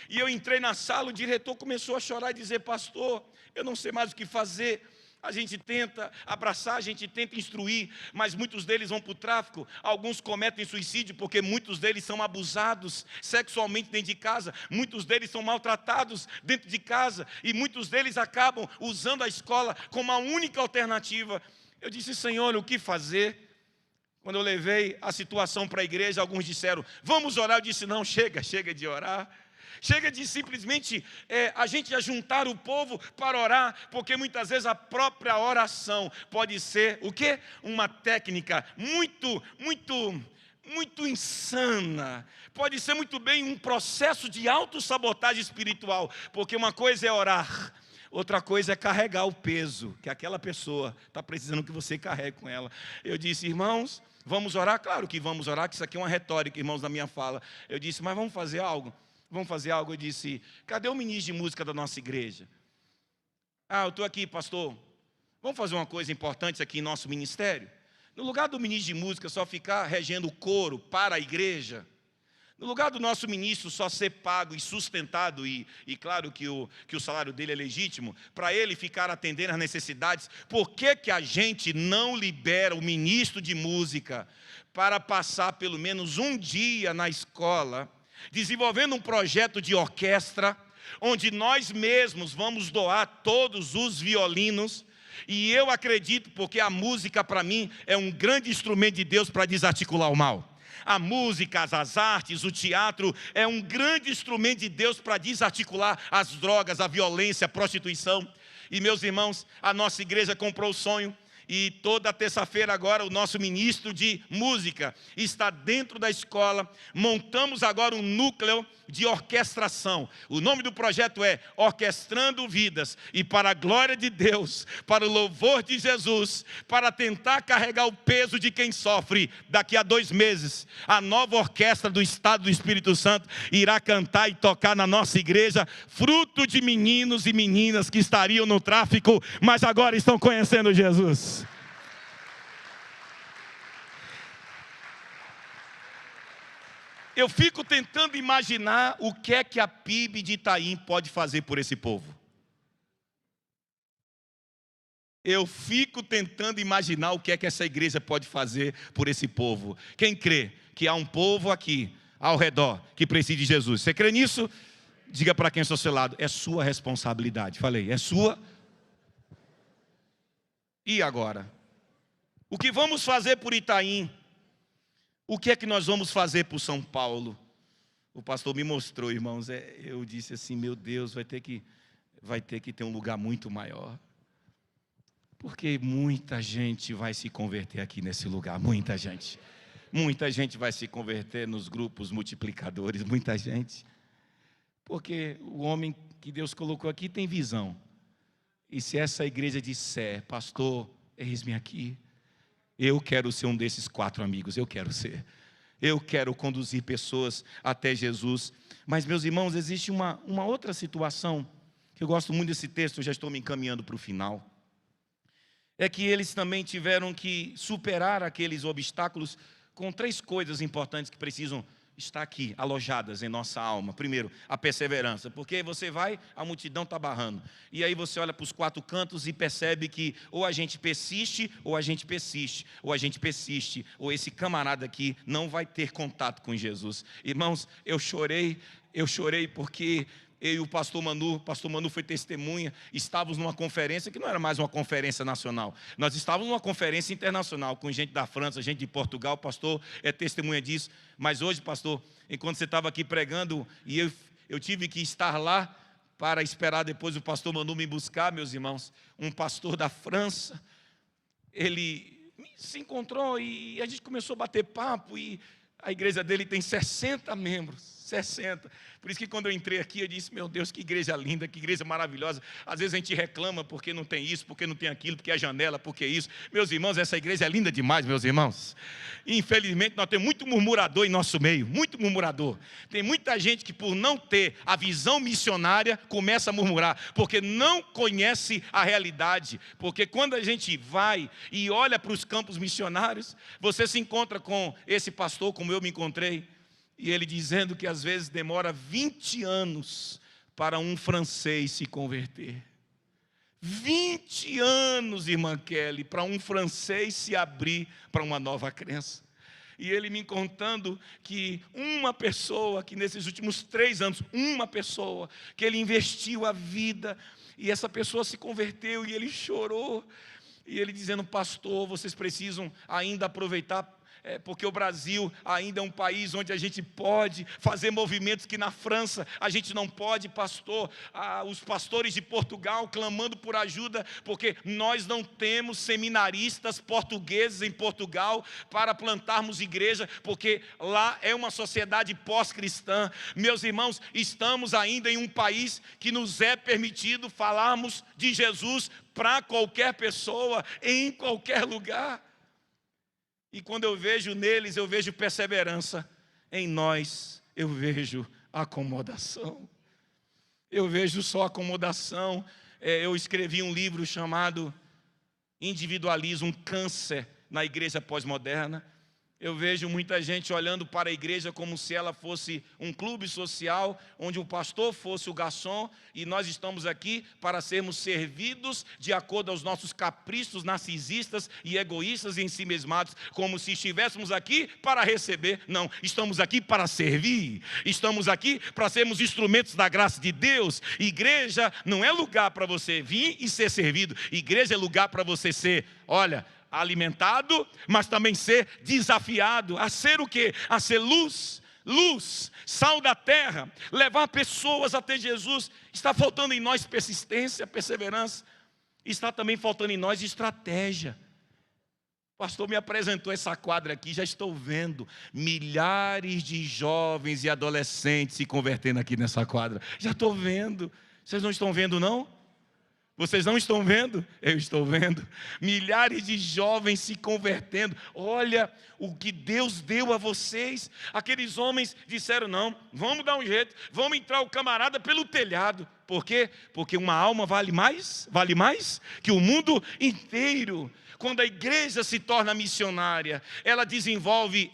S1: E eu entrei na sala, o diretor começou a chorar e dizer, pastor, eu não sei mais o que fazer. A gente tenta abraçar, a gente tenta instruir, mas muitos deles vão para o tráfico. Alguns cometem suicídio porque muitos deles são abusados sexualmente dentro de casa. Muitos deles são maltratados dentro de casa. E muitos deles acabam usando a escola como a única alternativa. Eu disse, Senhor, o que fazer? Quando eu levei a situação para a igreja, alguns disseram, vamos orar. Eu disse, não, chega de orar. Chega de simplesmente a gente ajuntar o povo para orar, porque muitas vezes a própria oração pode ser o quê? Uma técnica muito insana. Pode ser muito bem um processo de autossabotagem espiritual, porque uma coisa é orar, outra coisa é carregar o peso que aquela pessoa está precisando que você carregue com ela. Eu disse, irmãos, vamos orar? Claro que vamos orar, que isso aqui é uma retórica, irmãos, da minha fala. Eu disse, mas vamos fazer algo? Vamos fazer algo? Eu disse, cadê o ministro de música da nossa igreja? Ah, eu estou aqui, pastor. Vamos fazer uma coisa importante aqui em nosso ministério? No lugar do ministro de música só ficar regendo o coro para a igreja, no lugar do nosso ministro só ser pago e sustentado, e claro que o salário dele é legítimo, para ele ficar atendendo às necessidades, por que a gente não libera o ministro de música para passar pelo menos um dia na escola, desenvolvendo um projeto de orquestra, onde nós mesmos vamos doar todos os violinos, e eu acredito, porque a música para mim é um grande instrumento de Deus para desarticular o mal. A música, as artes, o teatro é um grande instrumento de Deus para desarticular as drogas, a violência, a prostituição. E meus irmãos, a nossa igreja comprou o sonho. E toda terça-feira agora o nosso ministro de música está dentro da escola. Montamos agora um núcleo de orquestração. O nome do projeto é Orquestrando Vidas. E para a glória de Deus, para o louvor de Jesus, para tentar carregar o peso de quem sofre, daqui a 2 meses, a nova orquestra do Estado do Espírito Santo irá cantar e tocar na nossa igreja, fruto de meninos e meninas que estariam no tráfico, mas agora estão conhecendo Jesus. Eu fico tentando imaginar o que é que a PIB de Itaim pode fazer por esse povo. Eu fico tentando imaginar o que é que essa igreja pode fazer por esse povo. Quem crê que há um povo aqui, ao redor, que precisa de Jesus? Você crê nisso? Diga para quem está ao seu lado, é sua responsabilidade. Falei, é sua. E agora? O que vamos fazer por Itaim? O que é que nós vamos fazer por São Paulo? O pastor me mostrou, irmãos, eu disse assim, meu Deus, vai ter que ter um lugar muito maior. Porque muita gente vai se converter aqui nesse lugar, muita gente. Muita gente vai se converter nos grupos multiplicadores, muita gente. Porque o homem que Deus colocou aqui tem visão. E se essa igreja disser, pastor, eis-me aqui, eu quero ser um desses 4 amigos, eu quero ser. Eu quero conduzir pessoas até Jesus. Mas, meus irmãos, existe uma outra situação, que eu gosto muito desse texto, eu já estou me encaminhando para o final. É que eles também tiveram que superar aqueles obstáculos com 3 coisas importantes que precisam estar aqui, alojadas em nossa alma. Primeiro, a perseverança, porque você vai, a multidão está barrando. E aí você olha para os 4 cantos e percebe que ou a gente persiste, ou a gente persiste, ou a gente persiste, ou esse camarada aqui não vai ter contato com Jesus. Irmãos, eu chorei porque eu e o pastor Manu foi testemunha, estávamos numa conferência que não era mais uma conferência nacional, nós estávamos numa conferência internacional, com gente da França, gente de Portugal, o pastor é testemunha disso, mas hoje, pastor, enquanto você estava aqui pregando, e eu tive que estar lá, para esperar depois o pastor Manu me buscar, meus irmãos, um pastor da França, ele se encontrou e a gente começou a bater papo, e a igreja dele tem 60 membros, 60. Por isso que quando eu entrei aqui, eu disse, meu Deus, que igreja linda, que igreja maravilhosa. Às vezes a gente reclama porque não tem isso, porque não tem aquilo, porque é janela, porque é isso. Meus irmãos, essa igreja é linda demais, meus irmãos. E, infelizmente, nós temos muito murmurador em nosso meio, muito murmurador. Tem muita gente que, por não ter a visão missionária, começa a murmurar, porque não conhece a realidade. Porque quando a gente vai e olha para os campos missionários, você se encontra com esse pastor, como eu me encontrei, e ele dizendo que às vezes demora 20 anos para um francês se converter. 20 anos, irmã Kelly, para um francês se abrir para uma nova crença. E ele me contando que uma pessoa, que nesses últimos 3 anos, uma pessoa, que ele investiu a vida, e essa pessoa se converteu, e ele chorou. E ele dizendo, pastor, vocês precisam ainda aproveitar, porque o Brasil ainda é um país onde a gente pode fazer movimentos que na França a gente não pode, pastor. Os pastores de Portugal clamando por ajuda, porque nós não temos seminaristas portugueses em Portugal para plantarmos igreja, porque lá é uma sociedade pós-cristã. Meus irmãos, estamos ainda em um país que nos é permitido falarmos de Jesus para qualquer pessoa, em qualquer lugar. E quando eu vejo neles, eu vejo perseverança. Em nós, eu vejo acomodação. Eu vejo só acomodação. Eu escrevi um livro chamado Individualismo, um câncer na igreja pós-moderna. Eu vejo muita gente olhando para a igreja como se ela fosse um clube social, onde o pastor fosse o garçom, e nós estamos aqui para sermos servidos de acordo aos nossos caprichos narcisistas e egoístas e ensimesmados, como se estivéssemos aqui para receber. Não, estamos aqui para servir, estamos aqui para sermos instrumentos da graça de Deus. Igreja não é lugar para você vir e ser servido, igreja é lugar para você ser, olha, alimentado, mas também ser desafiado a ser o quê? A ser luz, sal da terra, levar pessoas até Jesus. Está faltando em nós persistência, perseverança, está também faltando em nós estratégia. O pastor me apresentou essa quadra aqui, já estou vendo milhares de jovens e adolescentes se convertendo aqui nessa quadra, já estou vendo. Vocês não estão vendo, não? Vocês não estão vendo? Eu estou vendo. Milhares de jovens se convertendo. Olha o que Deus deu a vocês. Aqueles homens disseram, não, vamos dar um jeito, vamos entrar o camarada pelo telhado. Por quê? Porque uma alma vale mais que o mundo inteiro. Quando a igreja se torna missionária, ela desenvolve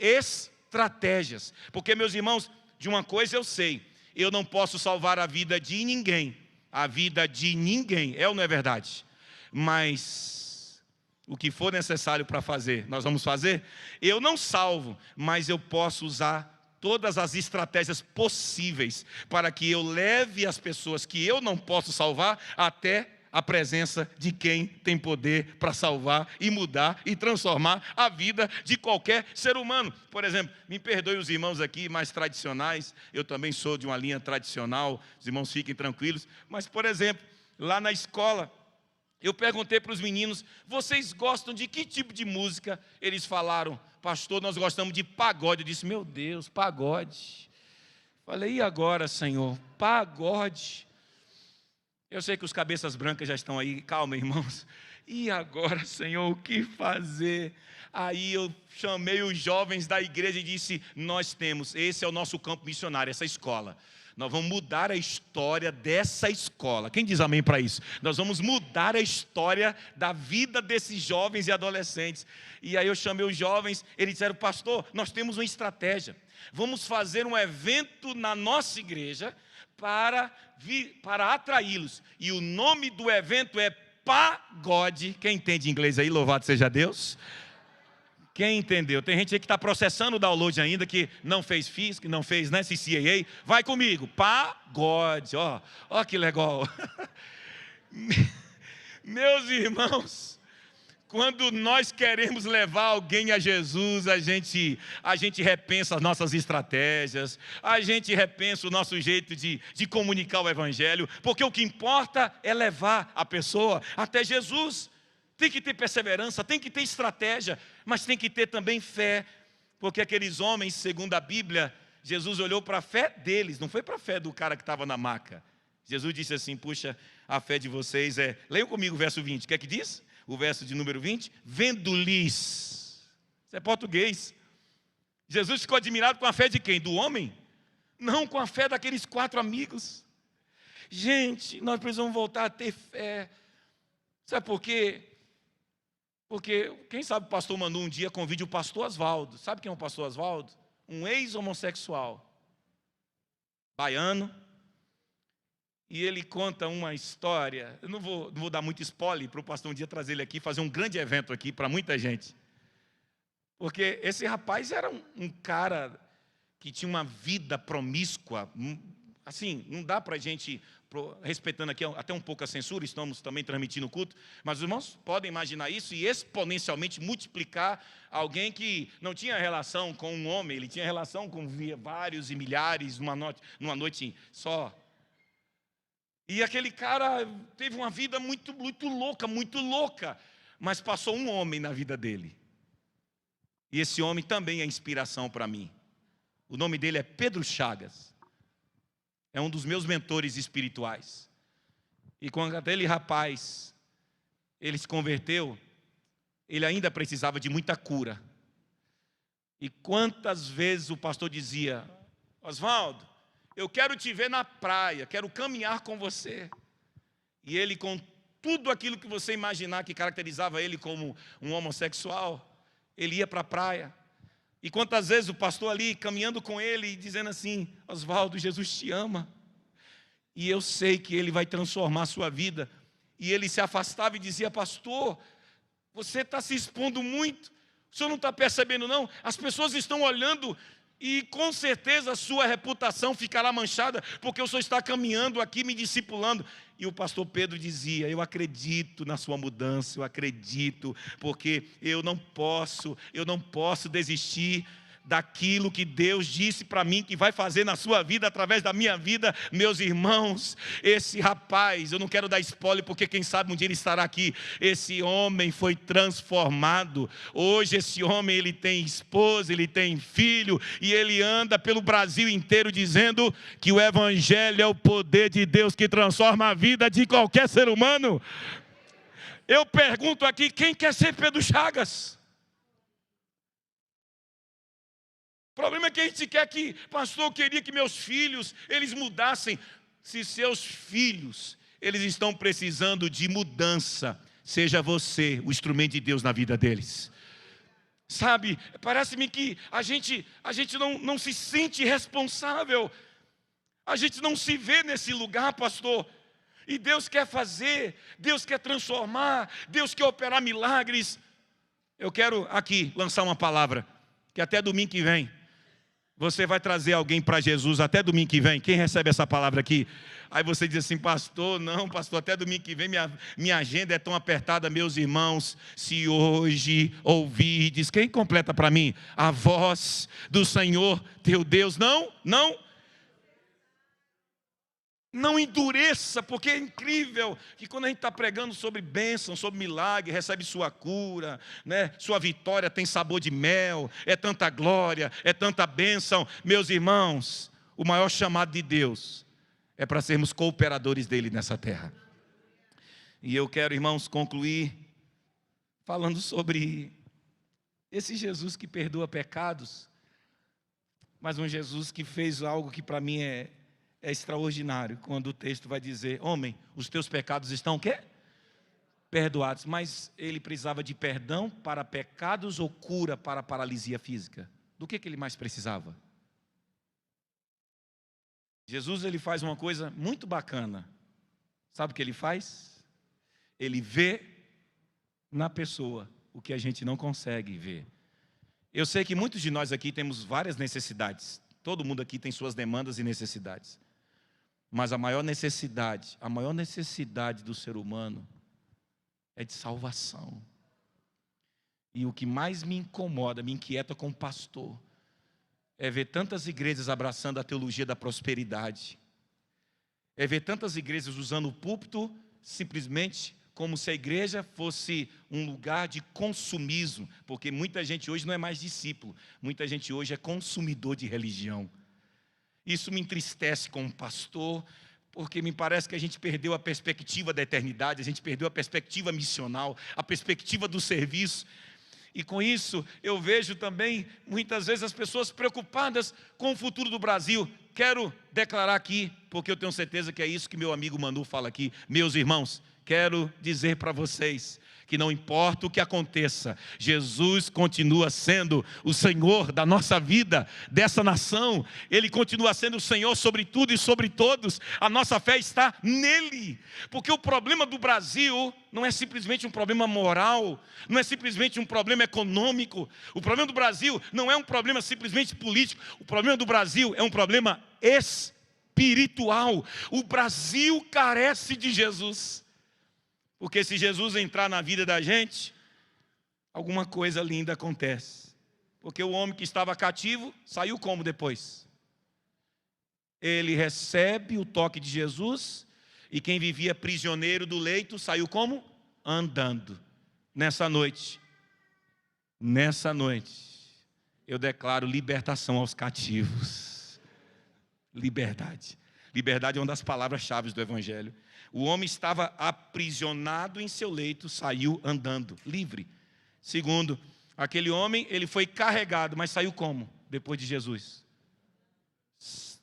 S1: estratégias. Porque, meus irmãos, de uma coisa eu sei, eu não posso salvar a vida de ninguém. A vida de ninguém, é ou não é verdade? Mas o que for necessário para fazer, nós vamos fazer. Eu não salvo, mas eu posso usar todas as estratégias possíveis para que eu leve as pessoas que eu não posso salvar até a presença de quem tem poder para salvar e mudar e transformar a vida de qualquer ser humano. Por exemplo, me perdoe os irmãos aqui mais tradicionais, eu também sou de uma linha tradicional, os irmãos fiquem tranquilos, mas, por exemplo, lá na escola, eu perguntei para os meninos, vocês gostam de que tipo de música? Eles falaram, pastor, nós gostamos de pagode. Eu disse, meu Deus, pagode. Falei, e agora, Senhor? Pagode. Eu sei que os cabeças brancas já estão aí, calma, irmãos. E agora, Senhor, o que fazer? Aí eu chamei os jovens da igreja e disse, nós temos, esse é o nosso campo missionário, essa escola. Nós vamos mudar a história dessa escola. Quem diz amém para isso? Nós vamos mudar a história da vida desses jovens e adolescentes. E aí eu chamei os jovens, eles disseram, pastor, nós temos uma estratégia. Vamos fazer um evento na nossa igreja para atraí-los. E o nome do evento é Pagode. Quem entende inglês aí? Louvado seja Deus. Quem entendeu? Tem gente aí que está processando o download ainda, que não fez FIS, que não fez, né, CCAA. Vai comigo, pagode, ó que legal. Meus irmãos, quando nós queremos levar alguém a Jesus, a gente repensa as nossas estratégias, a gente repensa o nosso jeito de comunicar o Evangelho, porque o que importa é levar a pessoa até Jesus. Tem que ter perseverança, tem que ter estratégia, mas tem que ter também fé, porque aqueles homens, segundo a Bíblia, Jesus olhou para a fé deles, não foi para a fé do cara que estava na maca. Jesus disse assim, puxa, a fé de vocês é... Leiam comigo o verso 20, o que é que diz? O verso de número 20, vendo-lhes. Isso é português. Jesus ficou admirado com a fé de quem? Do homem? Não, com a fé daqueles 4 amigos. Gente, nós precisamos voltar a ter fé. Sabe por quê? Porque, quem sabe o pastor mandou um dia, convide o pastor Oswaldo. Sabe quem é o pastor Oswaldo? Um ex-homossexual, baiano. E ele conta uma história, eu não vou dar muito spoiler para o pastor um dia trazer ele aqui, fazer um grande evento aqui para muita gente. Porque esse rapaz era um cara que tinha uma vida promíscua, assim, não dá para a gente, respeitando aqui até um pouco a censura, estamos também transmitindo o culto, mas os irmãos podem imaginar isso e exponencialmente multiplicar alguém que não tinha relação com um homem, ele tinha relação com vários e milhares numa noite só. E aquele cara teve uma vida muito louca, mas passou um homem na vida dele. E esse homem também é inspiração para mim. O nome dele é Pedro Chagas. É um dos meus mentores espirituais. E quando aquele rapaz, ele se converteu, ele ainda precisava de muita cura. E quantas vezes o pastor dizia, Oswaldo, eu quero te ver na praia, quero caminhar com você. E ele, com tudo aquilo que você imaginar que caracterizava ele como um homossexual, ele ia para a praia. E quantas vezes o pastor ali, caminhando com ele, dizendo assim, Oswaldo, Jesus te ama. E eu sei que ele vai transformar a sua vida. E ele se afastava e dizia, pastor, você está se expondo muito. O senhor não está percebendo não? As pessoas estão olhando e com certeza a sua reputação ficará manchada, porque o senhor está caminhando aqui, me discipulando. E o pastor Pedro dizia, eu acredito na sua mudança, eu acredito, porque eu não posso desistir daquilo que Deus disse para mim que vai fazer na sua vida, através da minha vida. Meus irmãos, esse rapaz, eu não quero dar spoiler, porque quem sabe um dia ele estará aqui. Esse homem foi transformado. Hoje esse homem, ele tem esposa, ele tem filho, e ele anda pelo Brasil inteiro dizendo que o Evangelho é o poder de Deus que transforma a vida de qualquer ser humano. Eu pergunto aqui, quem quer ser Pedro Chagas? O problema é que a gente quer que, pastor, eu queria que meus filhos, eles mudassem. Se seus filhos, eles estão precisando de mudança, seja você o instrumento de Deus na vida deles. Sabe, parece-me que a gente não se sente responsável. A gente não se vê nesse lugar, pastor. E Deus quer fazer, Deus quer transformar, Deus quer operar milagres. Eu quero aqui lançar uma palavra, que até domingo que vem, você vai trazer alguém para Jesus, até domingo que vem. Quem recebe essa palavra aqui? Aí você diz assim, pastor, não, pastor, até domingo que vem minha agenda é tão apertada, meus irmãos. Se hoje ouvides, quem completa para mim? A voz do Senhor teu Deus. Não endureça, porque é incrível que quando a gente está pregando sobre bênção, sobre milagre, recebe sua cura, né? Sua vitória tem sabor de mel, é tanta glória, é tanta bênção. Meus irmãos, o maior chamado de Deus é para sermos cooperadores dele nessa terra. E eu quero, irmãos, concluir falando sobre esse Jesus que perdoa pecados, mas um Jesus que fez algo que para mim é extraordinário, quando o texto vai dizer, homem, os teus pecados estão o quê? Perdoados. Mas ele precisava de perdão para pecados ou cura para paralisia física? Do que ele mais precisava? Jesus, ele faz uma coisa muito bacana. Sabe o que ele faz? Ele vê na pessoa o que a gente não consegue ver. Eu sei que muitos de nós aqui temos várias necessidades. Todo mundo aqui tem suas demandas e necessidades. Mas a maior necessidade do ser humano é de salvação. E o que mais me incomoda, me inquieta como pastor, é ver tantas igrejas abraçando a teologia da prosperidade. É ver tantas igrejas usando o púlpito simplesmente como se a igreja fosse um lugar de consumismo. Porque muita gente hoje não é mais discípulo, muita gente hoje é consumidor de religião. Isso me entristece como pastor, porque me parece que a gente perdeu a perspectiva da eternidade, a gente perdeu a perspectiva missional, a perspectiva do serviço. E com isso, eu vejo também, muitas vezes, as pessoas preocupadas com o futuro do Brasil. Quero declarar aqui, porque eu tenho certeza que é isso que meu amigo Manu fala aqui. Meus irmãos, quero dizer para vocês que não importa o que aconteça, Jesus continua sendo o Senhor da nossa vida, dessa nação. Ele continua sendo o Senhor sobre tudo e sobre todos. A nossa fé está nele. Porque o problema do Brasil não é simplesmente um problema moral, não é simplesmente um problema econômico. O problema do Brasil não é um problema simplesmente político. O problema do Brasil é um problema espiritual. O Brasil carece de Jesus. Porque se Jesus entrar na vida da gente, alguma coisa linda acontece. Porque o homem que estava cativo, saiu como depois? Ele recebe o toque de Jesus, e quem vivia prisioneiro do leito, saiu como? Andando. Nessa noite, eu declaro libertação aos cativos. Liberdade. Liberdade é uma das palavras-chave do Evangelho. O homem estava aprisionado em seu leito, saiu andando, livre. Segundo, aquele homem, ele foi carregado, mas saiu como? Depois de Jesus.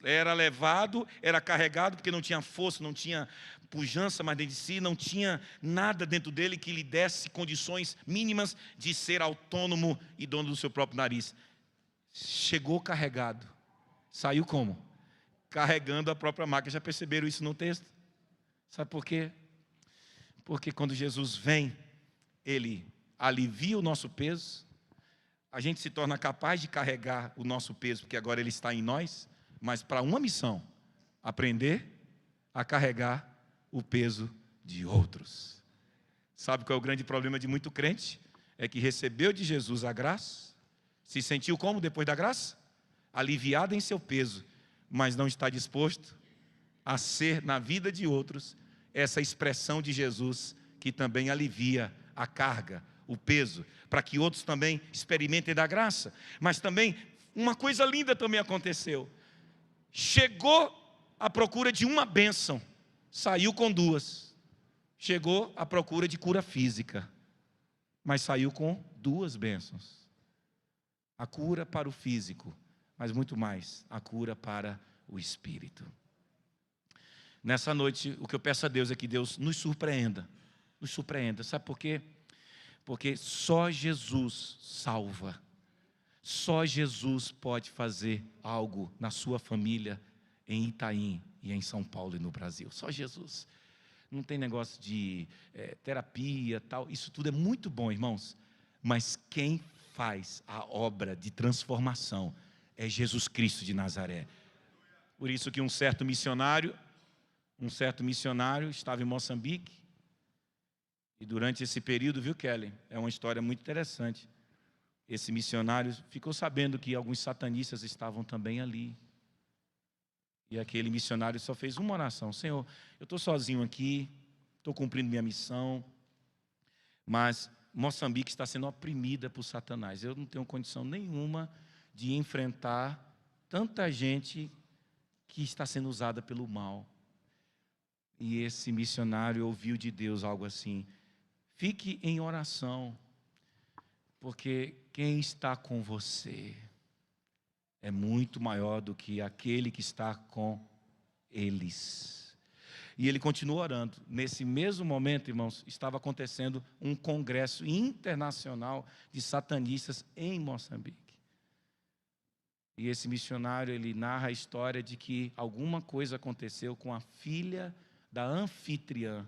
S1: Era levado, era carregado, porque não tinha força, não tinha pujança mais dentro de si, não tinha nada dentro dele que lhe desse condições mínimas de ser autônomo e dono do seu próprio nariz. Chegou carregado, saiu como? Carregando a própria maca. Já perceberam isso no texto? Sabe por quê? Porque quando Jesus vem, Ele alivia o nosso peso, a gente se torna capaz de carregar o nosso peso, porque agora Ele está em nós, mas para uma missão, aprender a carregar o peso de outros. Sabe qual é o grande problema de muito crente? É que recebeu de Jesus a graça, se sentiu como depois da graça? Aliviado em seu peso, mas não está disposto a ser na vida de outros essa expressão de Jesus que também alivia a carga, o peso, para que outros também experimentem da graça. Mas também, uma coisa linda também aconteceu. Chegou à procura de uma bênção, saiu com duas. Chegou à procura de cura física, mas saiu com duas bênçãos. A cura para o físico, mas muito mais, a cura para o espírito. Nessa noite, o que eu peço a Deus é que Deus nos surpreenda. Nos surpreenda. Sabe por quê? Porque só Jesus salva. Só Jesus pode fazer algo na sua família, em Itaim e em São Paulo e no Brasil. Só Jesus. Não tem negócio de terapia, tal. Isso tudo é muito bom, irmãos. Mas quem faz a obra de transformação é Jesus Cristo de Nazaré. Por isso que um certo missionário estava em Moçambique. E durante esse período, viu, Kelly? É uma história muito interessante. Esse missionário ficou sabendo que alguns satanistas estavam também ali. E aquele missionário só fez uma oração: Senhor, eu estou sozinho aqui, estou cumprindo minha missão, mas Moçambique está sendo oprimida por Satanás. Eu não tenho condição nenhuma de enfrentar tanta gente que está sendo usada pelo mal. E esse missionário ouviu de Deus algo assim: fique em oração, porque quem está com você é muito maior do que aquele que está com eles. E ele continua orando. Nesse mesmo momento, irmãos, estava acontecendo um congresso internacional de satanistas em Moçambique. E esse missionário, ele narra a história de que alguma coisa aconteceu com a filha da anfitriã,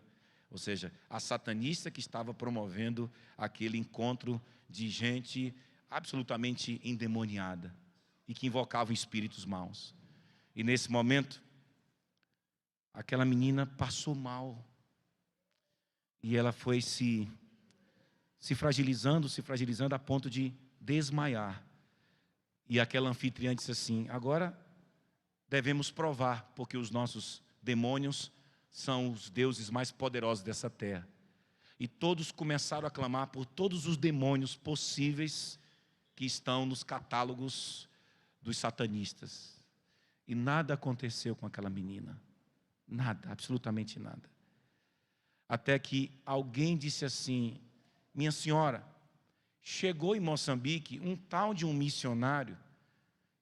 S1: ou seja, a satanista que estava promovendo aquele encontro de gente absolutamente endemoniada e que invocava espíritos maus. E nesse momento, aquela menina passou mal. E ela foi se fragilizando a ponto de desmaiar. E aquela anfitriã disse assim: agora devemos provar, porque os nossos demônios são os deuses mais poderosos dessa terra. E todos começaram a clamar por todos os demônios possíveis que estão nos catálogos dos satanistas. E nada aconteceu com aquela menina. Nada, absolutamente nada. Até que alguém disse assim: minha senhora, chegou em Moçambique um tal de um missionário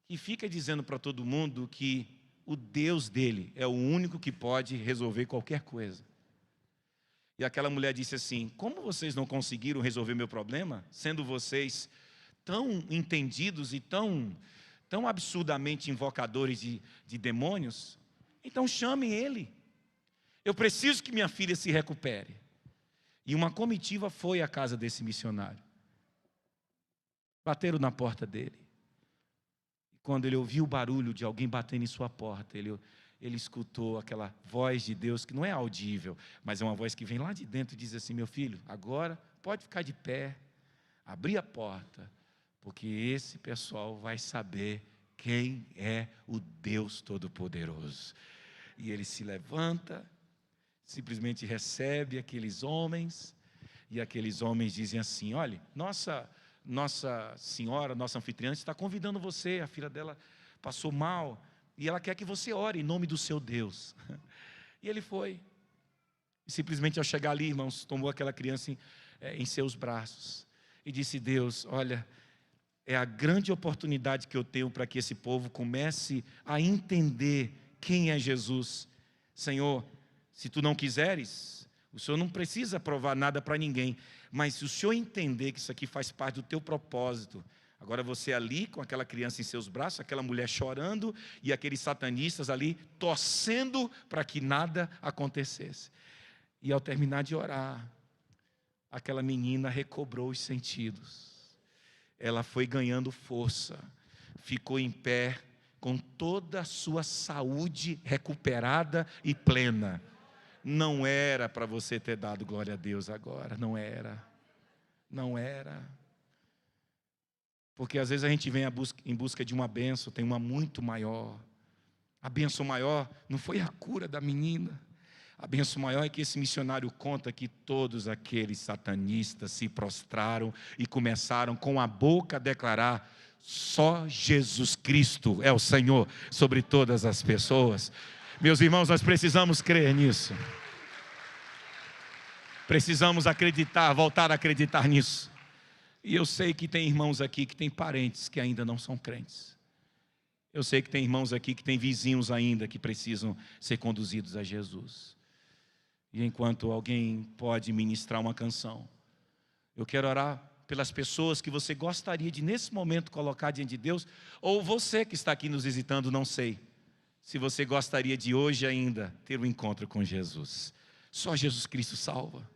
S1: que fica dizendo para todo mundo que o Deus dele é o único que pode resolver qualquer coisa. E aquela mulher disse assim: como vocês não conseguiram resolver meu problema, sendo vocês tão entendidos e tão absurdamente invocadores de demônios? Então chamem ele. Eu preciso que minha filha se recupere. E uma comitiva foi à casa desse missionário. Bateram na porta dele. E quando ele ouviu o barulho de alguém batendo em sua porta, ele escutou aquela voz de Deus que não é audível, mas é uma voz que vem lá de dentro e diz assim: meu filho, agora pode ficar de pé, abrir a porta, porque esse pessoal vai saber quem é o Deus Todo-Poderoso. E ele se levanta, simplesmente recebe aqueles homens, e aqueles homens dizem assim: olha, nossa senhora, nossa anfitriã está convidando você, a filha dela passou mal, e ela quer que você ore em nome do seu Deus. E ele foi. E simplesmente ao chegar ali, irmãos, tomou aquela criança em seus braços e disse: Deus, olha, é a grande oportunidade que eu tenho para que esse povo comece a entender quem é Jesus. Senhor, se tu não quiseres, o Senhor não precisa provar nada para ninguém, mas se o Senhor entender que isso aqui faz parte do teu propósito, agora você ali com aquela criança em seus braços, aquela mulher chorando e aqueles satanistas ali torcendo para que nada acontecesse. E ao terminar de orar, aquela menina recobrou os sentidos. Ela foi ganhando força, ficou em pé, com toda a sua saúde recuperada e plena. Não era para você ter dado glória a Deus agora, não era. Não era. Porque às vezes a gente vem em busca de uma bênção, tem uma muito maior. A bênção maior não foi a cura da menina. A bênção maior é que esse missionário conta que todos aqueles satanistas se prostraram e começaram com a boca a declarar: só Jesus Cristo é o Senhor sobre todas as pessoas. Meus irmãos, nós precisamos crer nisso. Precisamos acreditar, voltar a acreditar nisso. E eu sei que tem irmãos aqui que têm parentes que ainda não são crentes. Eu sei que tem irmãos aqui que têm vizinhos ainda que precisam ser conduzidos a Jesus. E enquanto alguém pode ministrar uma canção, Eu quero orar pelas pessoas que você gostaria de, nesse momento, colocar diante de Deus. Ou você que está aqui nos visitando, não sei, se você gostaria de hoje ainda ter um encontro com Jesus. Só Jesus Cristo salva.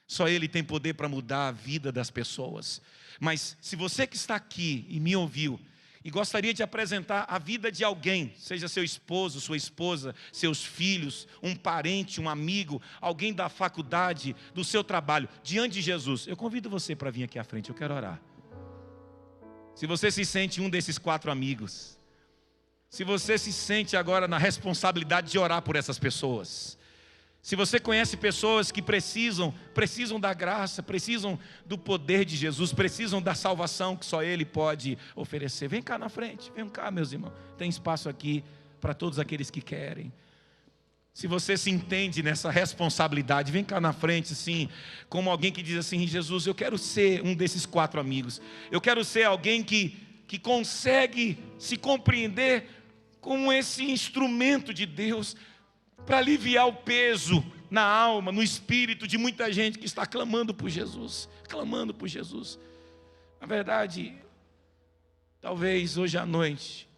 S1: Só Ele tem poder para mudar a vida das pessoas. Mas se você que está aqui e me ouviu, e gostaria de apresentar a vida de alguém, seja seu esposo, sua esposa, seus filhos, um parente, um amigo, alguém da faculdade, do seu trabalho, diante de Jesus, eu convido você para vir aqui à frente, eu quero orar. Se você se sente um desses 4 amigos, se você se sente agora na responsabilidade de orar por essas pessoas, se você conhece pessoas que precisam da graça, precisam do poder de Jesus, precisam da salvação que só Ele pode oferecer, vem cá na frente, vem cá, meus irmãos, tem espaço aqui para todos aqueles que querem. Se você se entende nessa responsabilidade, vem cá na frente, assim, como alguém que diz assim: Jesus, eu quero ser um desses 4 amigos, eu quero ser alguém que consegue se compreender como esse instrumento de Deus, para aliviar o peso na alma, no espírito de muita gente que está clamando por Jesus, clamando por Jesus. Na verdade, talvez hoje à noite,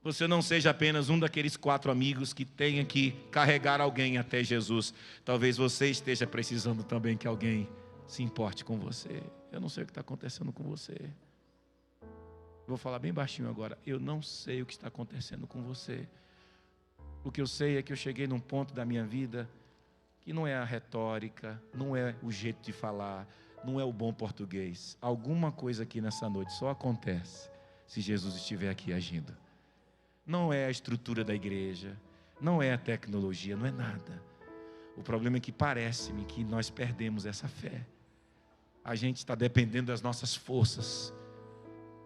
S1: você não seja apenas um daqueles 4 amigos que tenha que carregar alguém até Jesus. Talvez você esteja precisando também que alguém se importe com você. Eu não sei o que está acontecendo com você. Vou falar bem baixinho agora. Eu não sei o que está acontecendo com você. O que eu sei é que eu cheguei num ponto da minha vida que não é a retórica, não é o jeito de falar, não é o bom português. Alguma coisa aqui nessa noite só acontece se Jesus estiver aqui agindo. Não é a estrutura da igreja, não é a tecnologia, não é nada. O problema é que parece-me que nós perdemos essa fé. A gente está dependendo das nossas forças.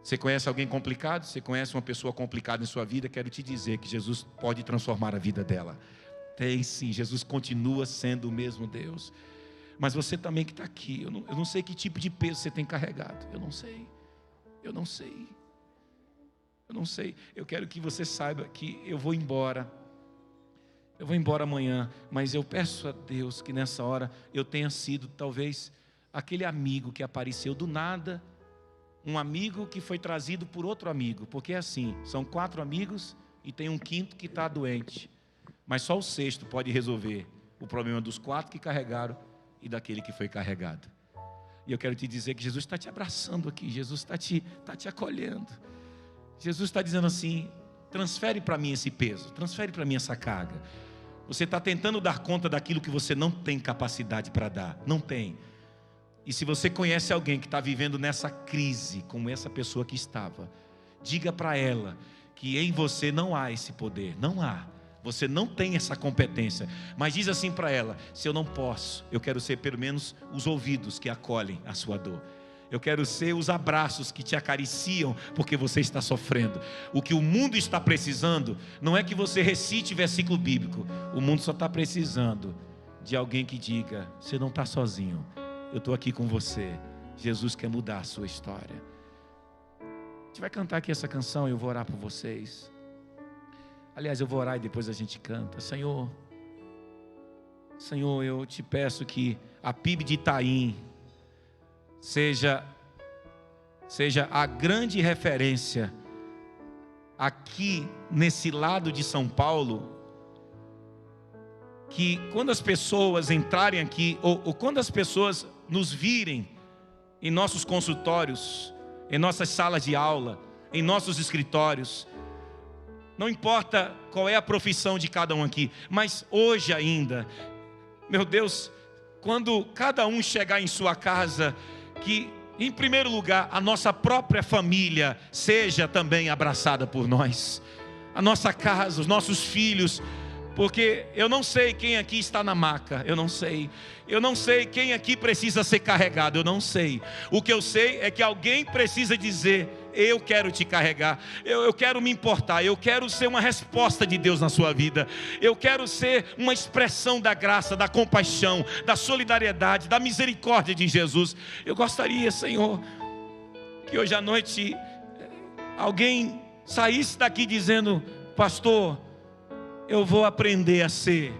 S1: Você conhece alguém complicado? Você conhece uma pessoa complicada em sua vida? Quero te dizer que Jesus pode transformar a vida dela. Tem sim, Jesus continua sendo o mesmo Deus. Mas você também que está aqui, eu não sei que tipo de peso você tem carregado. Eu não sei. Eu quero que você saiba que eu vou embora amanhã, mas eu peço a Deus que nessa hora eu tenha sido talvez aquele amigo que apareceu do nada, um amigo que foi trazido por outro amigo, porque é assim, são 4 amigos e tem um 5º que está doente, mas só o 6º pode resolver o problema dos 4 que carregaram e daquele que foi carregado. E eu quero te dizer que Jesus está te abraçando aqui, Jesus está te acolhendo, Jesus está dizendo assim: transfere para mim esse peso, transfere para mim essa carga. Você está tentando dar conta daquilo que você não tem capacidade para dar, não tem. E se você conhece alguém que está vivendo nessa crise, como essa pessoa que estava, diga para ela que em você não há esse poder, não há. Você não tem essa competência, mas diz assim para ela: se eu não posso, eu quero ser pelo menos os ouvidos que acolhem a sua dor. Eu quero ser os abraços que te acariciam porque você está sofrendo. O que o mundo está precisando não é que você recite versículo bíblico. O mundo só está precisando de alguém que diga: você não está sozinho, eu estou aqui com você. Jesus quer mudar a sua história. A gente vai cantar aqui essa canção e eu vou orar por vocês. Aliás, eu vou orar e depois a gente canta. Senhor, eu te peço que a PIB de Itaim seja a grande referência aqui nesse lado de São Paulo, que quando as pessoas entrarem aqui, ou quando as pessoas nos virem em nossos consultórios, em nossas salas de aula, em nossos escritórios, não importa qual é a profissão de cada um aqui, mas hoje ainda, meu Deus, quando cada um chegar em sua casa, que em primeiro lugar a nossa própria família seja também abraçada por nós, a nossa casa, os nossos filhos, porque eu não sei quem aqui está na maca, eu não sei quem aqui precisa ser carregado, eu não sei. O que eu sei é que alguém precisa dizer: eu quero te carregar, eu quero me importar, eu quero ser uma resposta de Deus na sua vida, eu quero ser uma expressão da graça, da compaixão, da solidariedade, da misericórdia de Jesus. Eu gostaria, Senhor, que hoje à noite alguém saísse daqui dizendo: pastor, eu vou aprender a ser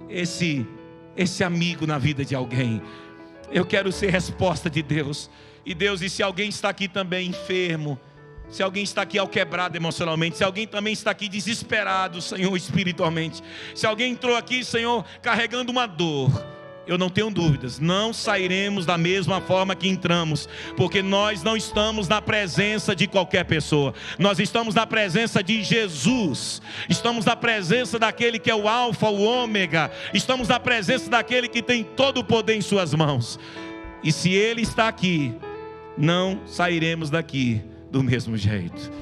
S1: esse amigo na vida de alguém. Eu quero ser resposta de Deus. E Deus, e se alguém está aqui também enfermo, se alguém está aqui quebrado emocionalmente, se alguém também está aqui desesperado, Senhor, espiritualmente, se alguém entrou aqui, Senhor, carregando uma dor, eu não tenho dúvidas, não sairemos da mesma forma que entramos, porque nós não estamos na presença de qualquer pessoa, nós estamos na presença de Jesus, estamos na presença daquele que é o Alfa, o Ômega, estamos na presença daquele que tem todo o poder em suas mãos, e se Ele está aqui, não sairemos daqui do mesmo jeito.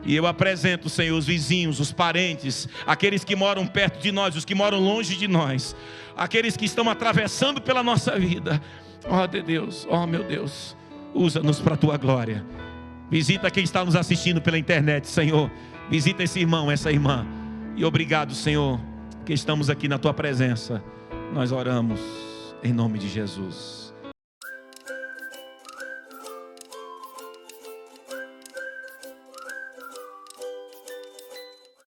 S1: E eu apresento, Senhor, os vizinhos, os parentes, aqueles que moram perto de nós, os que moram longe de nós, aqueles que estão atravessando pela nossa vida. Ó Deus, ó meu Deus, usa-nos para a Tua glória. Visita quem está nos assistindo pela internet, Senhor. Visita esse irmão, essa irmã. E obrigado, Senhor, que estamos aqui na Tua presença. Nós oramos em nome de Jesus.